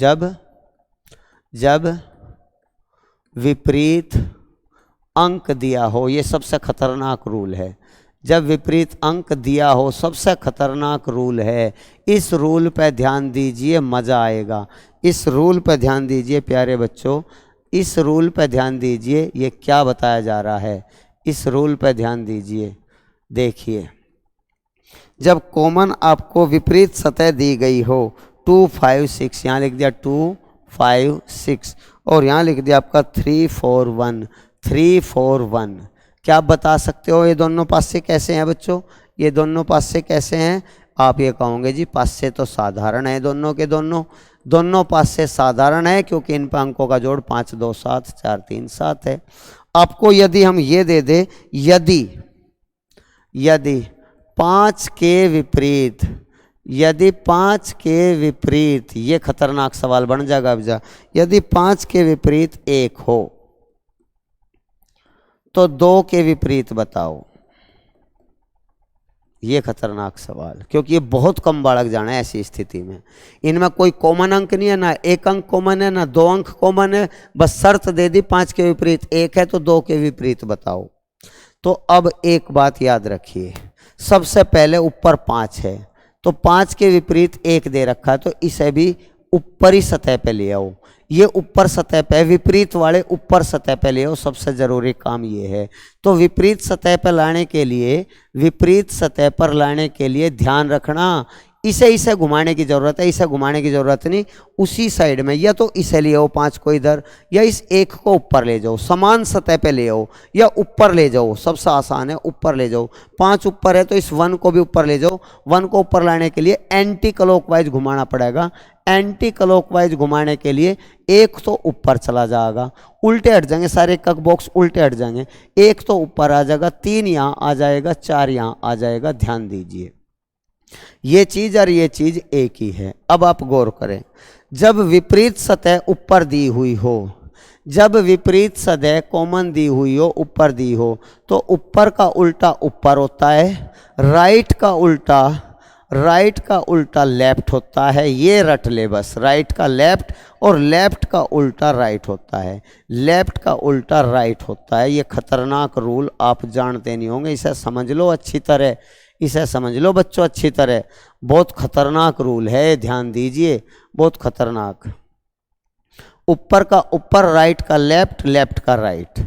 जब विपरीत अंक दिया हो, ये सबसे खतरनाक रूल है। जब विपरीत अंक दिया हो, सबसे खतरनाक रूल है। इस रूल पे ध्यान दीजिए, मज़ा आएगा। इस रूल पे ध्यान दीजिए प्यारे बच्चों, इस रूल पे ध्यान दीजिए, ये क्या बताया जा रहा है, इस रूल पे ध्यान दीजिए। देखिए, जब कॉमन आपको विपरीत सतह दी गई हो, 2 5 6, यहाँ लिख दिया 2 5 6, और यहाँ लिख दिया आपका 3 4 1, 3 4 1, क्या आप बता सकते हो ये दोनों पासे कैसे हैं बच्चों? ये दोनों पासे कैसे हैं? आप ये कहोगे जी पासे तो साधारण है, दोनों के दोनों पासे साधारण है, क्योंकि इन पर अंकों का जोड़ 5 2 7 4 3 7 है। आपको यदि हम ये दे दे, यदि 5 के विपरीत, यदि 5 के विपरीत, ये खतरनाक सवाल बन जाएगा अब जा, यदि 5 के विपरीत 1 हो तो 2 के विपरीत बताओ। ये खतरनाक सवाल, क्योंकि ये बहुत कम बालक जाना है ऐसी स्थिति में। इनमें कोई कॉमन अंक नहीं है, ना 1 अंक कॉमन है, ना 2 अंक कॉमन है, बस शर्त दे दी 5 के विपरीत 1 है तो 2 के विपरीत बताओ। तो अब एक बात याद रखिए, सबसे पहले ऊपर 5 है, तो 5 के विपरीत 1 दे रखा है, तो इसे भी ऊपरी सतह पे ले आओ। ये ऊपर सतह पे, विपरीत वाले ऊपर सतह पे ले आओ, सबसे जरूरी काम ये है। तो विपरीत सतह पर लाने के लिए, विपरीत सतह पर लाने के लिए ध्यान रखना, इसे घुमाने की जरूरत है, इसे घुमाने की जरूरत नहीं, उसी साइड में, या तो इसे ले आओ 5 को इधर, या इस 1 को ऊपर ले जाओ, समान सतह पे ले आओ, या ऊपर ले जाओ, सबसे आसान है ऊपर ले जाओ। 5 ऊपर है तो इस 1 को भी ऊपर ले जाओ। 1 को ऊपर लाने के लिए एंटी क्लॉकवाइज घुमाना पड़ेगा। एंटी क्लॉकवाइज घुमाने के लिए 1 तो ऊपर चला जाएगा, उल्टे हट जाएंगे सारे कक बॉक्स, उल्टे हट जाएंगे, 1 तो ऊपर आ जाएगा, 3 यहाँ आ जाएगा, 4 यहाँ आ जाएगा। ध्यान दीजिए, ये चीज और ये चीज एक ही है। अब आप गौर करें, जब विपरीत सतह ऊपर दी हुई हो, जब विपरीत सतह कॉमन दी हुई हो, ऊपर दी हो, तो ऊपर का उल्टा ऊपर होता है, राइट का उल्टा लेफ्ट होता है। ये रट ले बस, राइट का लेफ्ट और लेफ्ट का उल्टा राइट होता है, लेफ्ट का उल्टा राइट होता है। ये खतरनाक रूल आप जानते नहीं होंगे, इसे समझ लो अच्छी तरह, इसे समझ लो बच्चों अच्छी तरह, बहुत खतरनाक रूल है, ध्यान दीजिए, बहुत खतरनाक। ऊपर का ऊपर, राइट का लेफ्ट, लेफ्ट का राइट।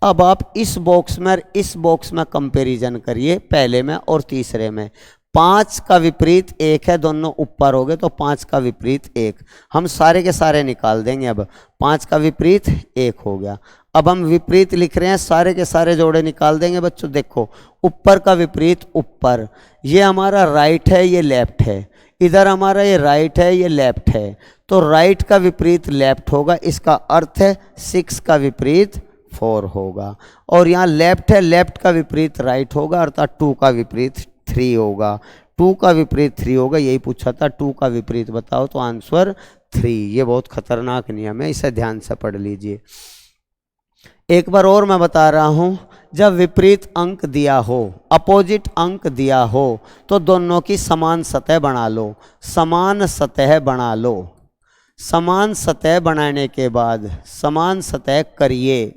अब आप इस बॉक्स में और इस बॉक्स में कंपैरिजन करिए, पहले में और तीसरे में। 5 का विपरीत 1 है, दोनों ऊपर हो गए, तो 5 का विपरीत 1 हम सारे के सारे निकाल देंगे। अब 5 का विपरीत 1 हो गया। अब हम विपरीत लिख रहे हैं, सारे के सारे जोड़े निकाल देंगे बच्चों। देखो, ऊपर का विपरीत ऊपर, ये हमारा राइट है, ये लेफ्ट है, इधर हमारा ये राइट है, ये लेफ्ट है, तो राइट का विपरीत लेफ्ट होगा, इसका अर्थ है 6 का विपरीत 4 होगा। और यहाँ लेफ्ट है, लेफ्ट का विपरीत राइट होगा, अर्थात 2 का विपरीत 3 होगा, 2 का विपरीत 3 होगा। यही पूछा था, 2 का विपरीत बताओ, तो आंसर 3। ये बहुत खतरनाक नियम है, इसे ध्यान से पढ़ लीजिए। एक बार और मैं बता रहा हूं, जब विपरीत अंक दिया हो, अपोजिट अंक दिया हो, तो दोनों की समान सतह बना लो, समान सतह बना लो। समान सतह बनाने के बाद समान सतह करिए,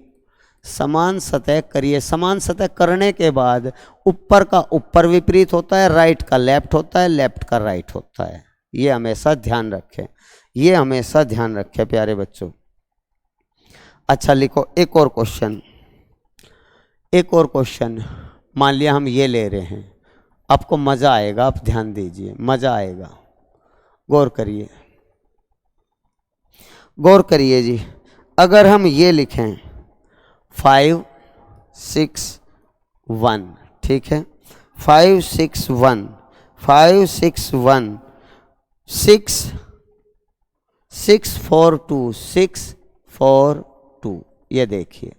समान सतह करिए। समान सतह करने के बाद ऊपर का ऊपर विपरीत होता है, राइट का लेफ्ट होता है, लेफ्ट का राइट होता है। ये हमेशा ध्यान रखें, ये हमेशा ध्यान रखें प्यारे बच्चों। अच्छा लिखो, एक और क्वेश्चन, एक और क्वेश्चन। मान लिया हम ये ले रहे हैं, आपको मज़ा आएगा, आप ध्यान दीजिए, मज़ा आएगा, गौर करिए, गौर करिए जी। अगर हम ये लिखें 5 6 1, ठीक है, 5 6 1, 5 6 1, 6 6 4 2, 6 4 2। ये देखिए,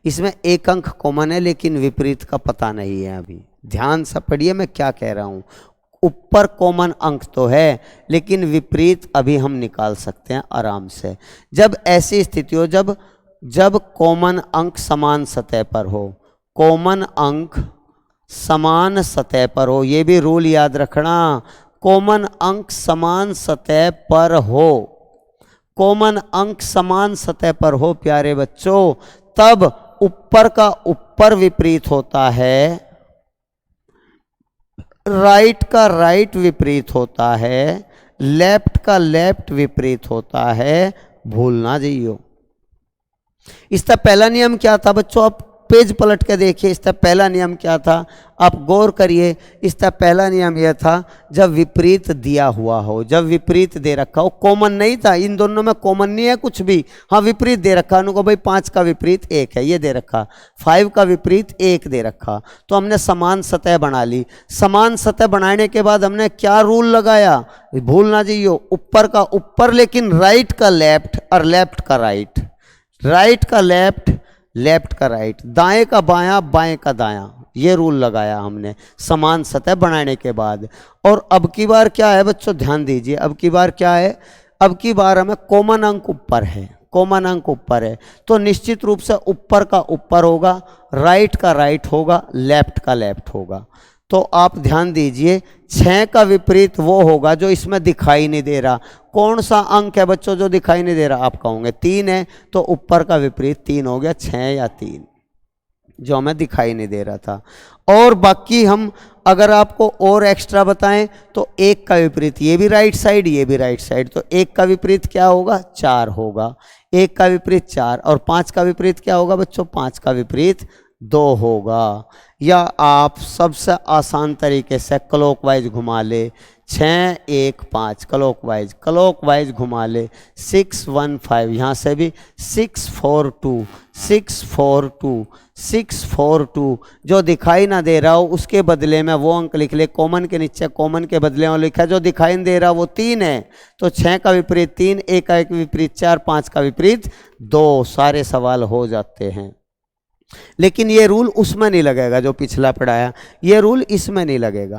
इसमें एक अंक कॉमन है, लेकिन विपरीत का पता नहीं है अभी। ध्यान से पढ़िए मैं क्या कह रहा हूं। ऊपर कॉमन अंक तो है, लेकिन विपरीत अभी हम निकाल सकते हैं आराम से। जब ऐसी स्थिति हो, जब कॉमन अंक समान सतह पर हो, कॉमन अंक समान सतह पर हो, ये भी रूल याद रखना, कॉमन अंक समान सतह पर हो, कॉमन अंक समान सतह पर हो प्यारे बच्चों, तब ऊपर का ऊपर विपरीत होता है, राइट का राइट विपरीत होता है, लेफ्ट का लेफ्ट विपरीत होता है। भूल ना जाइयो। इसका पहला नियम क्या था बच्चों, आप पेज पलट के देखिए, इसका पहला नियम क्या था, आप गौर करिए। इसका पहला नियम यह था, जब विपरीत दिया हुआ हो, जब विपरीत दे रखा हो, कॉमन नहीं था, इन दोनों में कॉमन नहीं है कुछ भी, हाँ विपरीत दे रखा, उनको भाई 5 का विपरीत 1 है, ये दे रखा, 5 का विपरीत 1 दे रखा, तो हमने समान सतह बना ली। समान सतह बनाने के बाद हमने क्या रूल लगाया, भूल ना जाइयो, ऊपर का ऊपर लेकिन राइट का लेफ्ट और लेफ्ट का राइट, राइट का लेफ्ट, लेफ्ट का राइट, दाएं का बायां, बाएं का दायां, ये रूल लगाया हमने समान सतह बनाने के बाद। और अब की बार क्या है बच्चों, ध्यान दीजिए, अब की बार क्या है, अब की बार हमें कॉमन अंक ऊपर है, कॉमन अंक ऊपर है, तो निश्चित रूप से ऊपर का ऊपर होगा, राइट का राइट होगा, लेफ्ट का लेफ्ट होगा। तो आप ध्यान दीजिए, 6 का विपरीत वो होगा जो इसमें दिखाई नहीं दे रहा। कौन सा अंक है बच्चों जो दिखाई नहीं दे रहा, आप कहोगे 3 है, तो ऊपर का विपरीत 3 हो गया, 6 या 3 जो हमें दिखाई नहीं दे रहा था। और बाकी हम अगर आपको और एक्स्ट्रा बताएं तो 1 का विपरीत, ये भी राइट साइड, ये भी राइट साइड, तो 1 का विपरीत क्या होगा, 4 होगा, 1 का विपरीत 4, और 5 का विपरीत क्या होगा बच्चों, 5 का विपरीत 2 होगा। या आप सबसे आसान तरीके से क्लॉकवाइज घुमा ले, 6 1 5 क्लॉकवाइज, क्लॉकवाइज घुमा ले, 6 1 5, यहाँ से भी 6 4 2 6 4 2 6 4 2, जो दिखाई ना दे रहा हो उसके बदले में वो अंक लिख ले, कॉमन के नीचे कॉमन के बदले में लिखा, जो दिखाई नहीं दे रहा वो 3 है, तो 6 का विपरीत 3, 1 का विपरीत 4, 5 का विपरीत 2, सारे सवाल हो जाते हैं। लेकिन ये रूल उसमें नहीं लगेगा जो पिछला पढ़ाया, ये रूल इसमें नहीं लगेगा,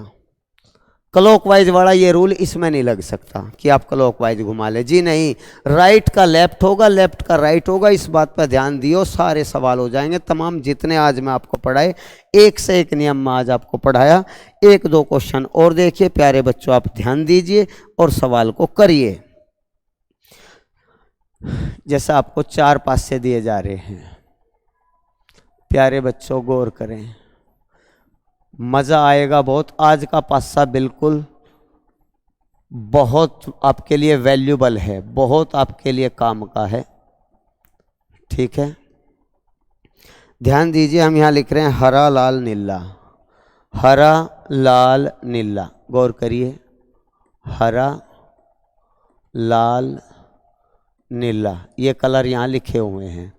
क्लॉकवाइज वाला ये रूल इसमें नहीं लग सकता कि आप क्लॉकवाइज घुमा ले, जी नहीं, राइट का लेफ्ट होगा, लेफ्ट का राइट होगा, इस बात पर ध्यान दियो, सारे सवाल हो जाएंगे। तमाम जितने आज मैं आपको पढ़ाए, एक से एक नियम में आज आपको पढ़ाया। 1-2 क्वेश्चन और देखिए प्यारे बच्चों, आप ध्यान दीजिए और सवाल को करिए। जैसा आपको 4 पासे दिए जा रहे हैं, प्यारे बच्चों गौर करें, मज़ा आएगा बहुत। आज का पासा बिल्कुल बहुत आपके लिए वैल्यूबल है, बहुत आपके लिए काम का है, ठीक है। ध्यान दीजिए, हम यहाँ लिख रहे हैं हरा लाल नीला, हरा लाल नीला, गौर करिए, हरा लाल नीला, ये कलर यहाँ लिखे हुए हैं,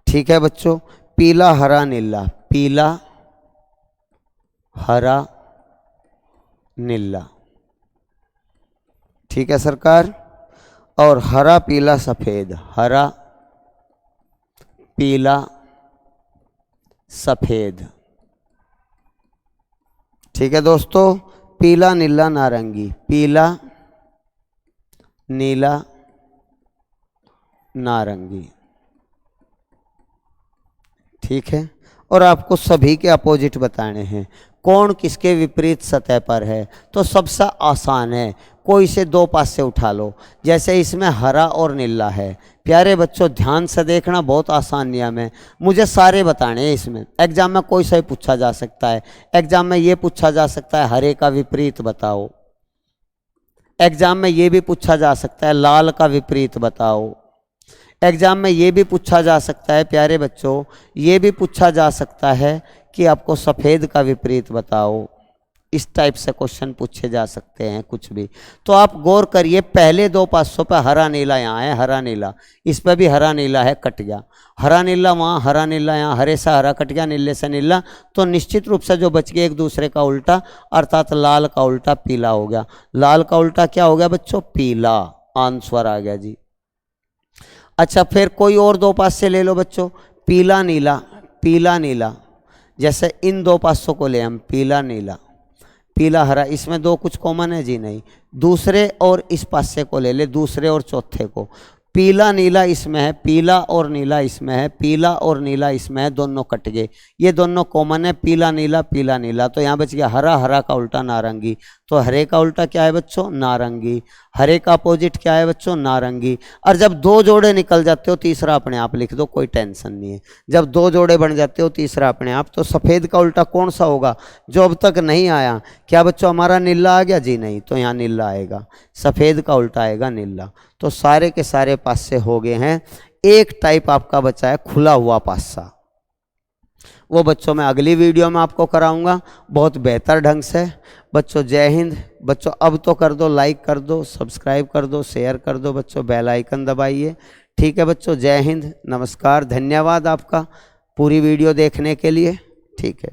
ठीक है बच्चों। पीला हरा नीला, पीला हरा नीला, ठीक है सरकार। और हरा पीला सफ़ेद, हरा पीला सफ़ेद, ठीक है दोस्तों। पीला नीला नारंगी, पीला नीला नारंगी, ठीक है। और आपको सभी के अपोजिट बताने हैं, कौन किसके विपरीत सतह पर है, तो सबसे आसान है, कोई से 2 पासे उठा लो, जैसे इसमें हरा और नीला है। प्यारे बच्चों ध्यान से देखना, बहुत आसान नियम है, मुझे सारे बताने हैं इसमें। एग्जाम में कोई सा ही पूछा जा सकता है, एग्जाम में ये पूछा जा सकता है हरे का विपरीत बताओ, एग्जाम में ये भी पूछा जा सकता है लाल का विपरीत बताओ, एग्जाम में ये भी पूछा जा सकता है प्यारे बच्चों, ये भी पूछा जा सकता है कि आपको सफ़ेद का विपरीत बताओ। इस टाइप से क्वेश्चन पूछे जा सकते हैं कुछ भी। तो आप गौर करिए, पहले 2 पासों पे हरा नीला यहाँ है, हरा नीला, इस पर भी हरा नीला है, कट गया, हरा नीला वहाँ, हरा नीला यहाँ, हरे से हरा कट गया, नीले से नीला, तो निश्चित रूप से जो बच गया एक दूसरे का उल्टा, अर्थात लाल का उल्टा पीला हो गया। लाल का उल्टा क्या हो गया बच्चों, पीला, आंसर आ गया जी। अच्छा फिर कोई और 2 पासे ले लो बच्चों, पीला नीला, पीला नीला, जैसे इन दो पासों को ले हम, पीला नीला, पीला हरा, इसमें दो कुछ कॉमन है जी नहीं। दूसरे और इस पासे को ले ले, दूसरे और चौथे को, पीला नीला इसमें है, पीला और नीला इसमें है, पीला और नीला इसमें है, दोनों कट गए, ये दोनों कॉमन है, पीला नीला पीला नीला। तो यहाँ बच गया हरा, हरा का उल्टा नारंगी। तो हरे का उल्टा क्या है बच्चों? नारंगी। हरे का अपोजिट क्या है बच्चों? नारंगी। और जब दो जोड़े निकल जाते हो तीसरा अपने आप लिख दो, कोई टेंशन नहीं है। जब दो जोड़े बन जाते हो तीसरा अपने आप। तो सफ़ेद का उल्टा कौन सा होगा जो अब तक नहीं आया? क्या बच्चों हमारा नीला आ गया जी? नहीं, तो यहाँ नीला आएगा, सफ़ेद का उल्टा आएगा नीला। तो सारे के सारे पासे हो गए हैं। एक टाइप आपका बचा है खुला हुआ पासा, वो बच्चों मैं अगली वीडियो में आपको कराऊंगा बहुत बेहतर ढंग से। बच्चों जय हिंद। बच्चों अब तो कर दो, लाइक कर दो, सब्सक्राइब कर दो, शेयर कर दो बच्चों, बेल आइकन दबाइए। ठीक है बच्चों, जय हिंद, नमस्कार, धन्यवाद आपका पूरी वीडियो देखने के लिए। ठीक है।